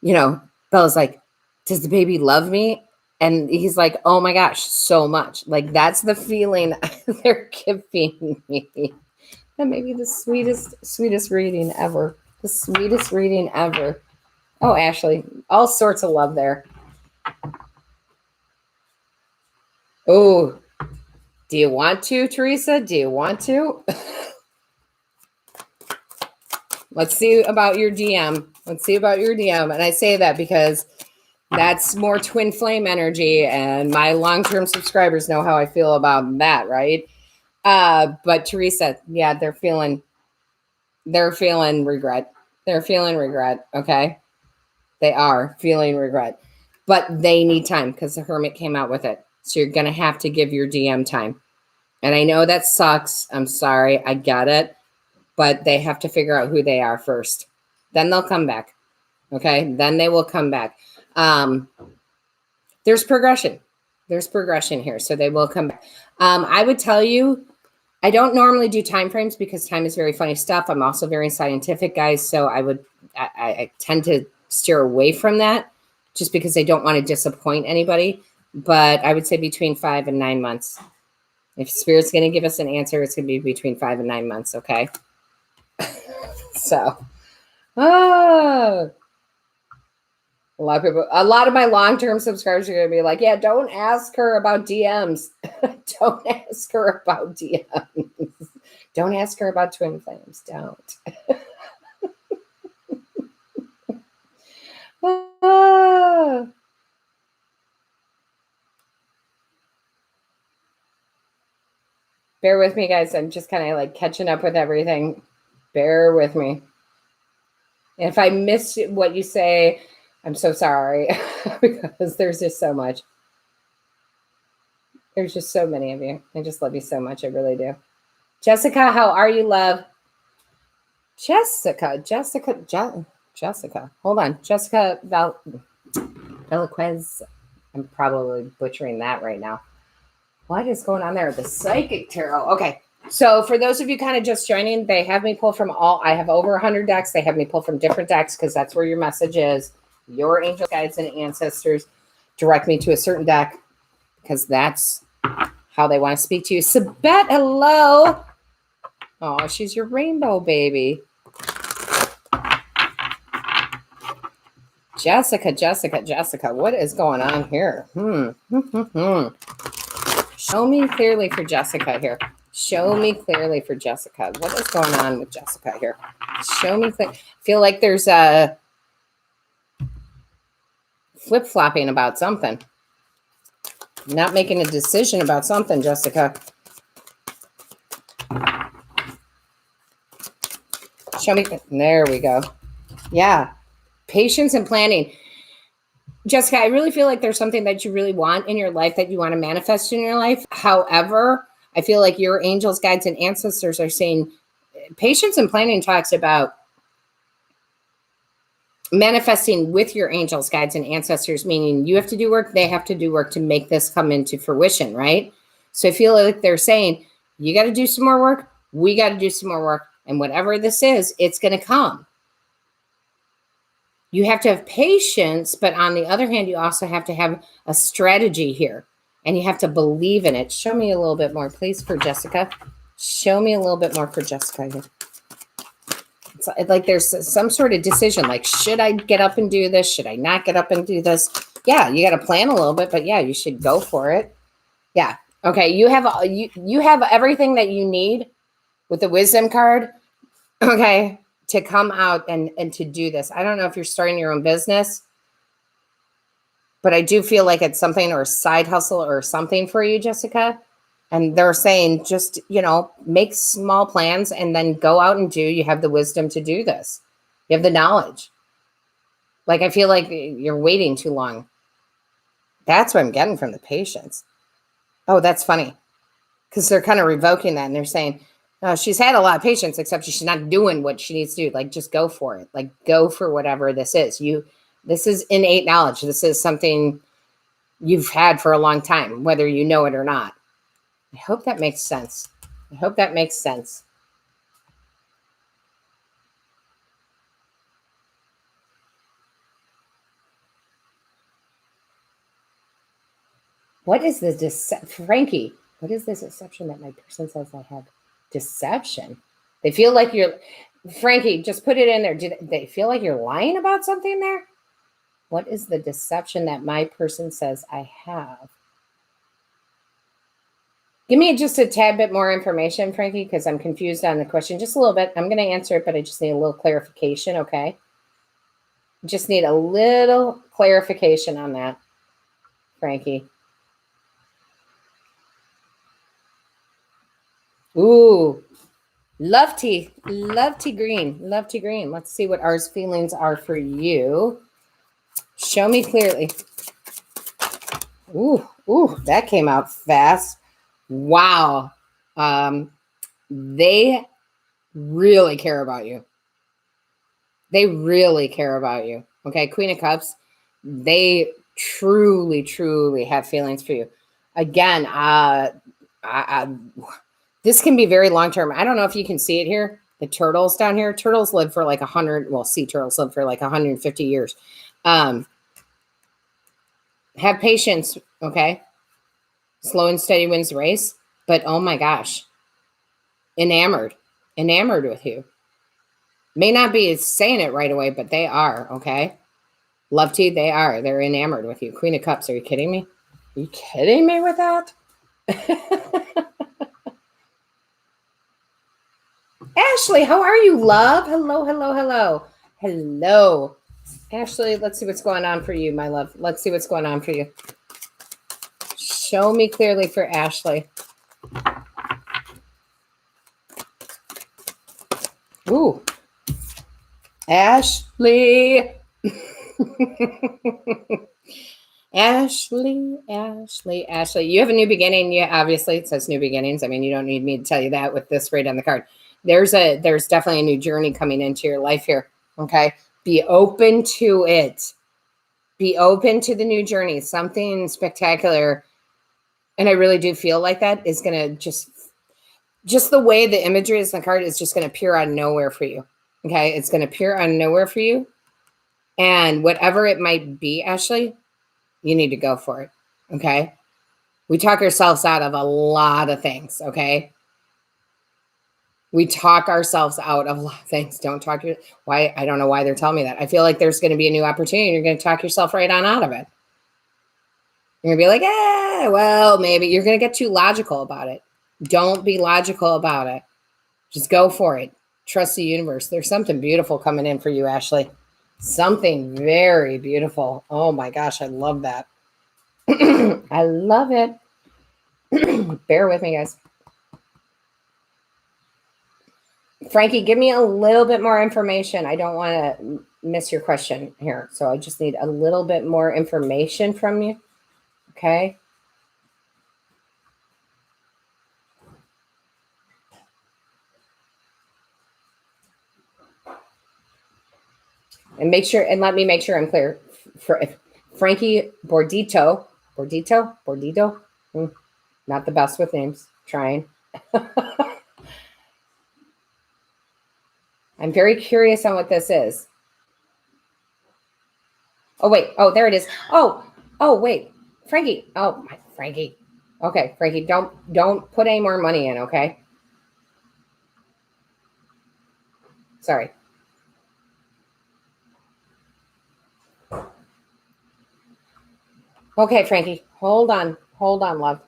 Bella's like, does the baby love me? And he's like, oh my gosh, so much. Like, that's the feeling they're giving me. That may be the sweetest reading ever. The sweetest reading ever. Oh, Ashley, all sorts of love there. Oh, do you want to, Teresa? Do you want to? Let's see about your DM. Let's see about your DM. And I say that because that's more twin flame energy, and my long-term subscribers know how I feel about that, right? But Teresa, yeah, they're feeling regret. They're feeling regret. Okay. They are feeling regret, but they need time because the Hermit came out with it. So you're going to have to give your DM time. And I know that sucks. I'm sorry. I get it, but they have to figure out who they are first. Then they'll come back. Okay. Then they will come back. There's progression. There's progression here. So they will come back. I would tell you, I don't normally do time frames because time is very funny stuff. I'm also very scientific, guys. So I tend to steer away from that just because I don't want to disappoint anybody. But I would say between 5 and 9 months. If Spirit's going to give us an answer, it's going to be between 5 and 9 months. Okay. So, a lot of my long-term subscribers are going to be like, yeah, don't ask her about DMs. Don't ask her about DMs. Don't ask her about twin flames. Don't. Bear with me, guys. I'm just kind of like catching up with everything. Bear with me. And if I miss what you say, I'm so sorry because there's just so much. There's just so many of you. I just love you so much. I really do. Jessica, how are you, love? Jessica. Hold on. Jessica Velasquez. I'm probably butchering that right now. What is going on there? The Psychic Tarot. Okay. So for those of you kind of just joining, they have me pull from I have over 100 decks. They have me pull from different decks because that's where your message is. Your angel guides and ancestors direct me to a certain deck because that's how they want to speak to you. Sabat, hello. Oh, she's your rainbow baby. Jessica. What is going on here? Show me clearly for Jessica here. Show me clearly for Jessica. What is going on with Jessica here? Show me clear. I feel like there's a flip-flopping about something. Not making a decision about something, Jessica. Show me. There we go. Yeah. Patience and planning. Jessica, I really feel like there's something that you really want in your life that you want to manifest in your life. However, I feel like your angels, guides, and ancestors are saying patience and planning talks about manifesting with your angels, guides, and ancestors, meaning you have to do work, they have to do work to make this come into fruition, right? So I feel like they're saying, you got to do some more work, we got to do some more work, and whatever this is, it's going to come. You have to have patience, but on the other hand, you also have to have a strategy here, and you have to believe in it. Show me a little bit more, please, for Jessica. Show me a little bit more for Jessica here. It's like there's some sort of decision, like, should I get up and do this? Should I not get up and do this? Yeah, you got to plan a little bit, but yeah, you should go for it. Yeah. Okay, you have everything that you need with the wisdom card, okay, to come out and to do this. I don't know if you're starting your own business, but I do feel like it's something or a side hustle or something for you, Jessica. And they're saying just, make small plans and then go out and do. You have the wisdom to do this. You have the knowledge. Like, I feel like you're waiting too long. That's what I'm getting from the patience. Oh, that's funny. Because they're kind of revoking that. And they're saying, oh, she's had a lot of patience, except she's not doing what she needs to do. Like, just go for it. Like, go for whatever this is. This is innate knowledge. This is something you've had for a long time, whether you know it or not. I hope that makes sense. What is the Frankie? What is this deception that my person says I have? Deception. They feel like you're, Frankie, just put it in there. Did they feel like you're lying about something there? What is the deception that my person says I have? Give me just a tad bit more information, Frankie, because I'm confused on the question. Just a little bit. I'm going to answer it, but I just need a little clarification, okay? Just need a little clarification on that, Frankie. Ooh, love tea green. Let's see what our feelings are for you. Show me clearly. Ooh, that came out fast. Wow. They really care about you. They really care about you. Okay, Queen of Cups, they truly, truly have feelings for you. Again, this can be very long-term. I don't know if you can see it here. The turtles down here, turtles live for like 100, well, sea turtles live for like 150 years. Have patience, okay? Slow and steady wins the race. But oh my gosh, enamored with you. May not be saying it right away, but they are, okay? Love tea, they are. They're enamored with you. Queen of Cups, are you kidding me? Are you kidding me with that? Ashley, how are you, love? Hello. Ashley, let's see what's going on for you, my love. Let's see what's going on for you. Show me clearly for Ashley. Ooh. Ashley. Ashley. You have a new beginning. Yeah, obviously it says new beginnings. I mean, you don't need me to tell you that with this right on the card. There's definitely a new journey coming into your life here. Okay. Be open to it. Be open to the new journey. Something spectacular. And I really do feel like that is going to just the way the imagery is in the card is just going to appear out of nowhere for you. Okay. It's going to appear out of nowhere for you. And whatever it might be, Ashley, you need to go for it. Okay. We talk ourselves out of a lot of things. Okay. We talk ourselves out of a lot of things. Don't talk your why. I don't know why they're telling me that. I feel like there's going to be a new opportunity. And you're going to talk yourself right on out of it. You're going to be like, well, maybe you're going to get too logical about it. Don't be logical about it. Just go for it. Trust the universe. There's something beautiful coming in for you, Ashley. Something very beautiful. Oh my gosh, I love that. I love it. Bear with me, guys. Frankie, give me a little bit more information. I don't want to miss your question here. So I just need a little bit more information from you. Okay. And let me make sure I'm clear. Frankie Bordito, not the best with names, trying. I'm very curious on what this is. Oh, wait. Oh, there it is. Oh, wait. Frankie. Oh, my Frankie. Okay, Frankie, don't put any more money in, okay? Sorry. Okay, Frankie, hold on, love.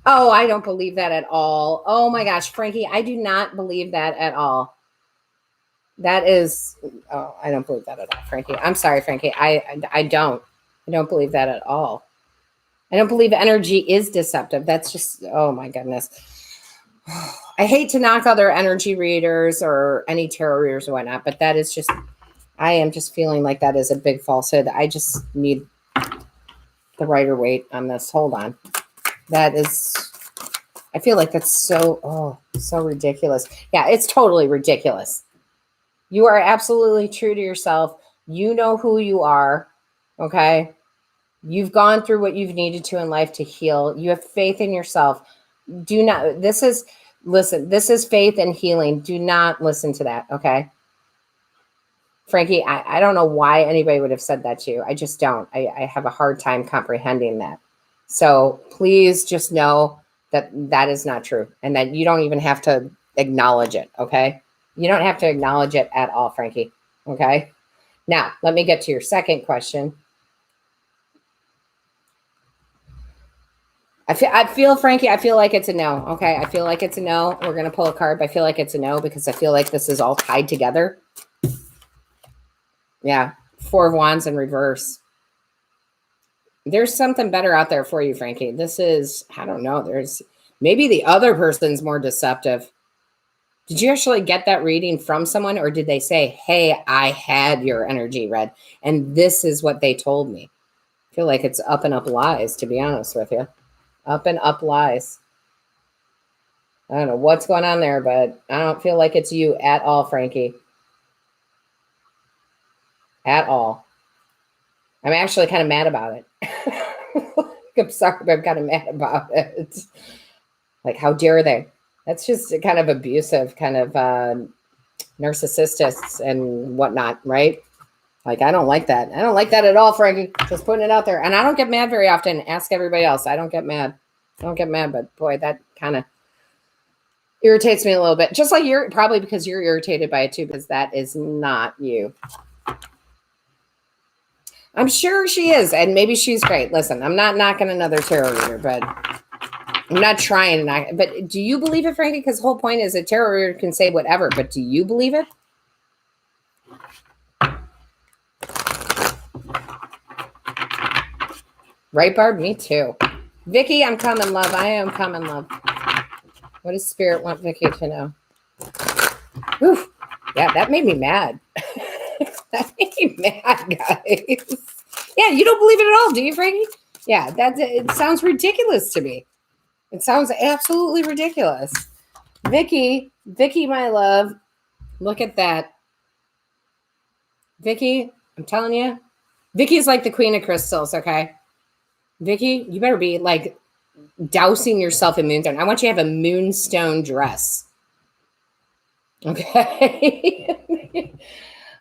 Oh, I don't believe that at all. Oh my gosh, Frankie, I do not believe that at all. That is, I don't believe that at all, Frankie. I'm sorry, Frankie. I don't believe that at all. I don't believe energy is deceptive. That's just, oh my goodness. I hate to knock other energy readers or any tarot readers or whatnot, but that is just, I am just feeling like that is a big falsehood. I just need the Rider Waite on this. Hold on. That is, I feel like that's so ridiculous. Yeah, it's totally ridiculous. You are absolutely true to yourself. You know who you are. Okay. You've gone through what you've needed to in life to heal. You have faith in yourself. This is faith and healing. Do not listen to that. Okay. Frankie, I don't know why anybody would have said that to you. I just don't. I have a hard time comprehending that. So please just know that that is not true and that you don't even have to acknowledge it. Okay. You don't have to acknowledge it at all, Frankie. Okay. Now, let me get to your second question. I feel, Frankie, I feel like it's a no. Okay. I feel like it's a no. We're going to pull a card, but I feel like it's a no because I feel like this is all tied together. Yeah. 4 of Wands in reverse. There's something better out there for you, Frankie. This is, I don't know. There's maybe the other person's more deceptive. Did you actually get that reading from someone, or did they say, hey, I had your energy read and this is what they told me? I feel like it's up and up lies, to be honest with you. Up and up lies. I don't know what's going on there, but I don't feel like it's you at all, Frankie. At all. I'm actually kind of mad about it. I'm sorry, but I'm kind of mad about it. Like, how dare they? That's just kind of abusive, kind of narcissists and whatnot, right? Like, I don't like that. I don't like that at all, Frankie. Just putting it out there. And I don't get mad very often. Ask everybody else. I don't get mad. I don't get mad, but boy, that kind of irritates me a little bit. Just like you're probably because you're irritated by it too, because that is not you. I'm sure she is. And maybe she's great. Listen, I'm not knocking another tarot reader, but I'm not trying to knock. But do you believe it, Frankie? Because the whole point is a tarot reader can say whatever, but do you believe it? Right, Barb? Me too. Vicky, I'm coming, love. I am coming, love. What does Spirit want Vicky to know? Oof. Yeah, that made me mad. That made me mad, guys. Yeah, you don't believe it at all, do you, Frankie? Yeah, it sounds ridiculous to me. It sounds absolutely ridiculous. Vicky, my love, look at that. Vicky, I'm telling you, Vicky's like the queen of crystals, okay? Vicky, you better be like dousing yourself in moonstone. I want you to have a moonstone dress. Okay?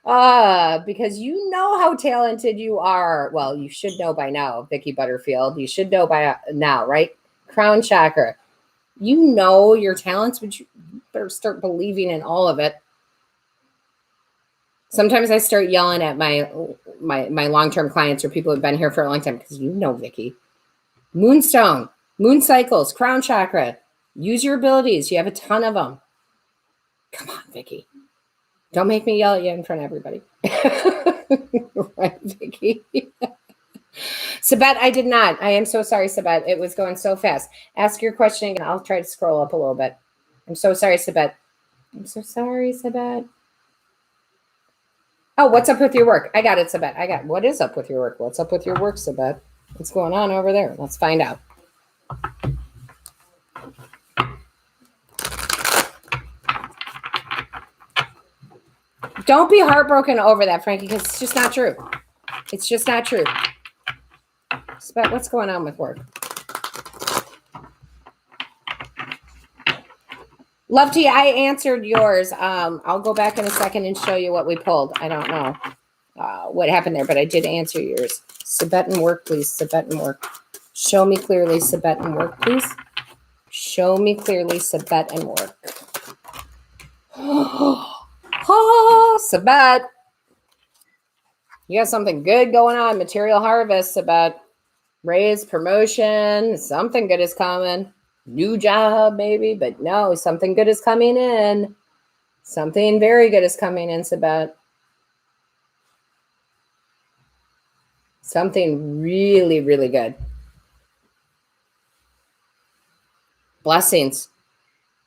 Because you know how talented you are. Well, you should know by now, Vicky Butterfield. You should know by now, right? Crown chakra. You know your talents, but you better start believing in all of it. Sometimes I start yelling at my long-term clients or people who've been here for a long time because you know, Vicky. Moonstone, moon cycles, crown chakra. Use your abilities. You have a ton of them. Come on, Vicky. Don't make me yell at you in front of everybody. Right, Vicky? Sabat, I did not. I am so sorry, Sabat. It was going so fast. Ask your question again. I'll try to scroll up a little bit. I'm so sorry, Sabat. I'm so sorry, Sabat. Oh, what's up with your work? I got it, Sabat. What is up with your work? What's up with your work, Sabat? What's going on over there? Let's find out. Don't be heartbroken over that, Frankie, because it's just not true. It's just not true. Sabat, what's going on with work? Love to you. I answered yours. I'll go back in a second and show you what we pulled. I don't know what happened there, but I did answer yours. Sabat and work, please. Sabat and work. Show me clearly, Sabat and work, please. Show me clearly, Sabat and work. Oh, Sabat. You got something good going on. Material harvest, Sabat. Raise, promotion. Something good is coming. New job, maybe, but no, something good is coming in. Something very good is coming in, Sabat. Something really, really good. Blessings,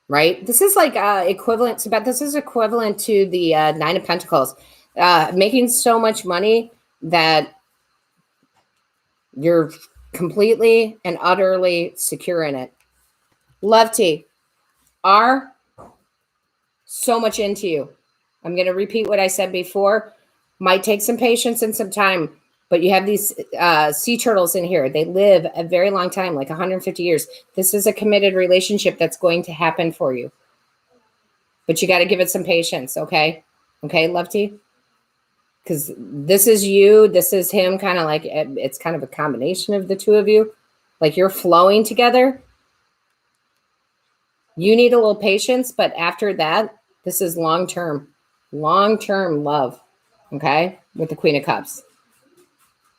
right? This is like equivalent, Sabat. This is equivalent to the Nine of Pentacles. Making so much money that you're completely and utterly secure in it. Love T. Are so much into you. I'm going to repeat what I said before. Might take some patience and some time, but you have these sea turtles in here. They live a very long time, like 150 years. This is a committed relationship that's going to happen for you. But you got to give it some patience, okay? Okay, Love T? Because this is you, this is him, kind of like, it's kind of a combination of the two of you. Like you're flowing together. You need a little patience, but after that, this is long-term love, okay? With the Queen of Cups.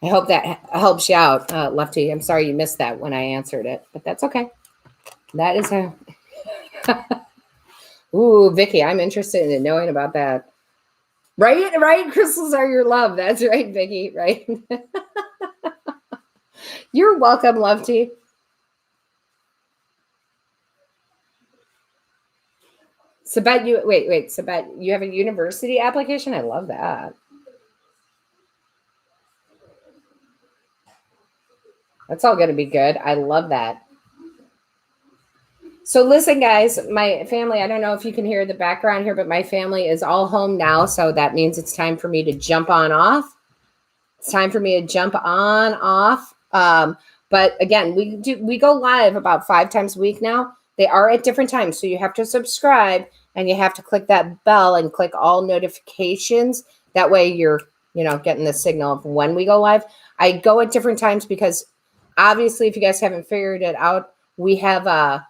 I hope that helps you out, Lefty. I'm sorry you missed that when I answered it, but that's okay. That is a... Ooh, Vicky, I'm interested in knowing about that. Right? Crystals are your love. That's right, Vicky, right? You're welcome, Lefty. Sabat, Sabat, you have a university application? I love that. That's all going to be good. I love that. So listen, guys, my family, I don't know if you can hear the background here, but my family is all home now. So that means it's time for me to jump on off. It's time for me to jump on off. But again, we go live about 5 times a week now. They are at different times. So you have to subscribe and you have to click that bell and click all notifications. That way you're, getting the signal of when we go live. I go at different times because obviously, if you guys haven't figured it out, we have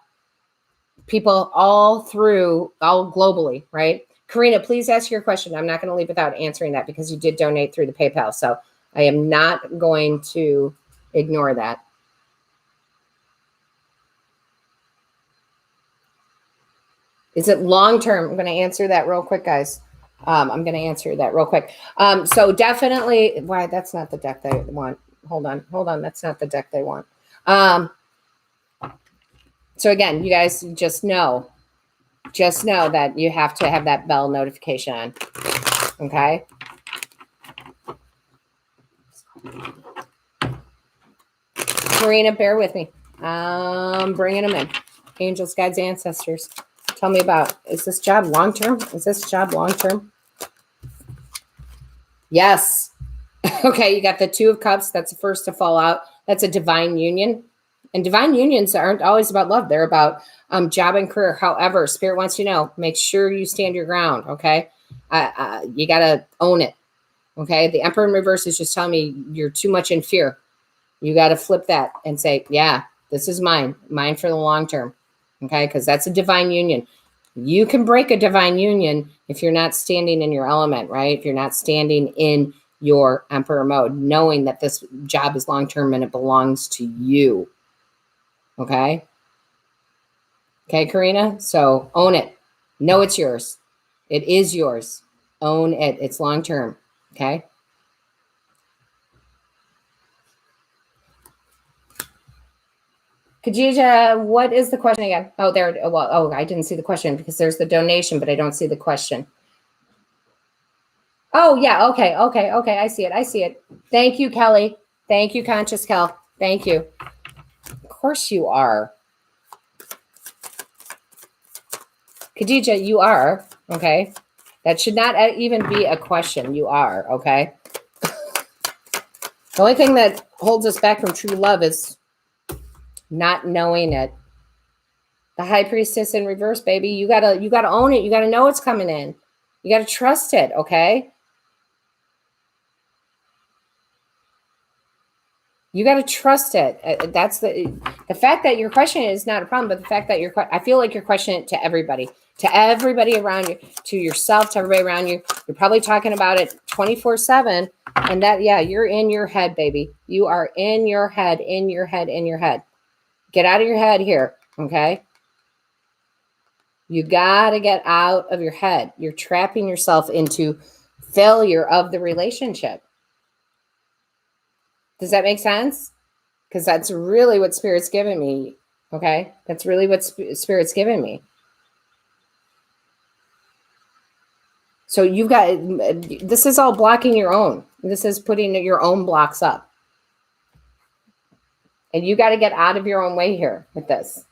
people all globally, right? Karina, please ask your question. I'm not going to leave without answering that because you did donate through the PayPal. So I am not going to ignore that. Is it long-term? I'm going to answer that real quick, guys. I'm going to answer that real quick. So definitely, why that's not the deck they want. Hold on. That's not the deck they want. So again, you guys just know that you have to have that bell notification on. Okay. Karina, bear with me. I'm bringing them in. Angels, guides, ancestors. Tell me about, is this job long-term? Yes. Okay, you got the 2 of Cups. That's the first to fall out. That's a divine union. And divine unions aren't always about love. They're about job and career. However, Spirit wants you to know, make sure you stand your ground, okay? You got to own it, okay? The Emperor in reverse is just telling me you're too much in fear. You got to flip that and say, yeah, this is mine for the long term, okay? Because that's a divine union. You can break a divine union if you're not standing in your element, right? If you're not standing in your Emperor mode, knowing that this job is long-term and it belongs to you. Okay, Karina? So own it. Know it's yours. It is yours. Own it. It's long-term. Okay? Khadija, what is the question again? Oh, there. Well, I didn't see the question because there's the donation, but I don't see the question. Oh, yeah. Okay. I see it. Thank you, Kelly. Thank you, Conscious Kel. Thank you. Of course you are. Khadija, you are. Okay. That should not even be a question. You are. Okay. The only thing that holds us back from true love is not knowing it. The High Priestess in reverse, baby. You gotta own it. You gotta know it's coming in. You gotta trust it. Okay. You got to trust it. That's the fact that you're questioning it is not a problem, but the fact that I feel like you're questioning it to everybody around you, to yourself, to everybody around you. You're probably talking about it 24/7. And that, yeah, you're in your head, baby. You are in your head. Get out of your head here. Okay. You got to get out of your head. You're trapping yourself into failure of the relationship. Does that make sense? Because that's really what Spirit's given me. Okay. That's really what Spirit's given me. So you've got, this is all blocking your own. This is putting your own blocks up. And you got to get out of your own way here with this.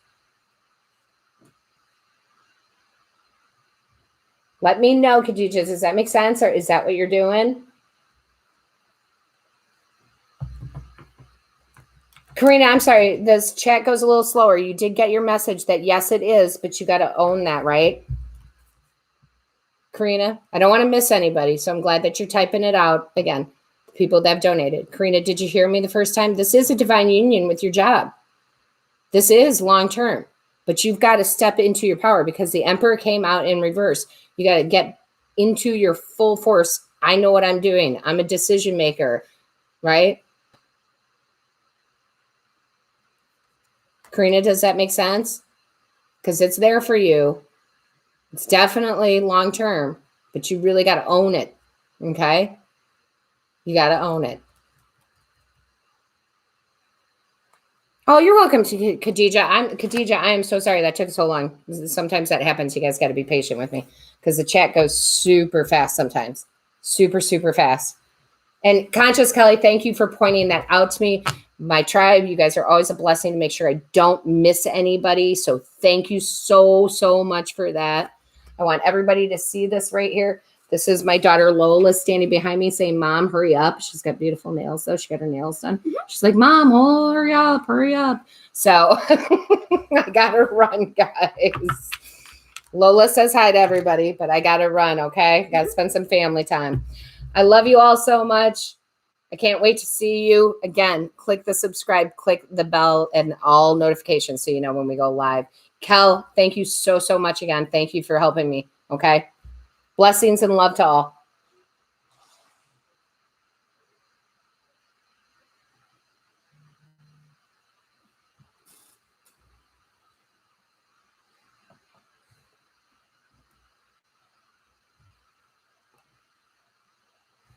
Let me know, Khadija, does that make sense? Or is that what you're doing? Karina, I'm sorry. This chat goes a little slower. You did get your message that yes, it is, but you got to own that, right? Karina, I don't want to miss anybody, so I'm glad that you're typing it out. Again, people that have donated. Karina, did you hear me the first time? This is a divine union with your job. This is long-term, but you've got to step into your power because the Emperor came out in reverse. You got to get into your full force. I know what I'm doing. I'm a decision maker, right? Karina, does that make sense? Because it's there for you. It's definitely long-term, but you really got to own it. Okay? You got to own it. Oh, you're welcome to Khadija. Khadija, I am so sorry that took so long. Sometimes that happens. You guys got to be patient with me because the chat goes super fast sometimes. Super, super fast. And Conscious Kelly, thank you for pointing that out to me. My tribe, you guys are always a blessing to make sure I don't miss anybody. So thank you so, so much for that. I want everybody to see this right here. This is my daughter Lola standing behind me saying, Mom, hurry up. She's got beautiful nails, though. She got her nails done. She's like, Mom, hurry up, hurry up. So I got to run, guys. Lola says hi to everybody, but I got to run, okay? Got to spend some family time. I love you all so much. I can't wait to see you. Again, click the subscribe, click the bell, and all notifications so you know when we go live. Kel, thank you so, so much again. Thank you for helping me, okay? Blessings and love to all.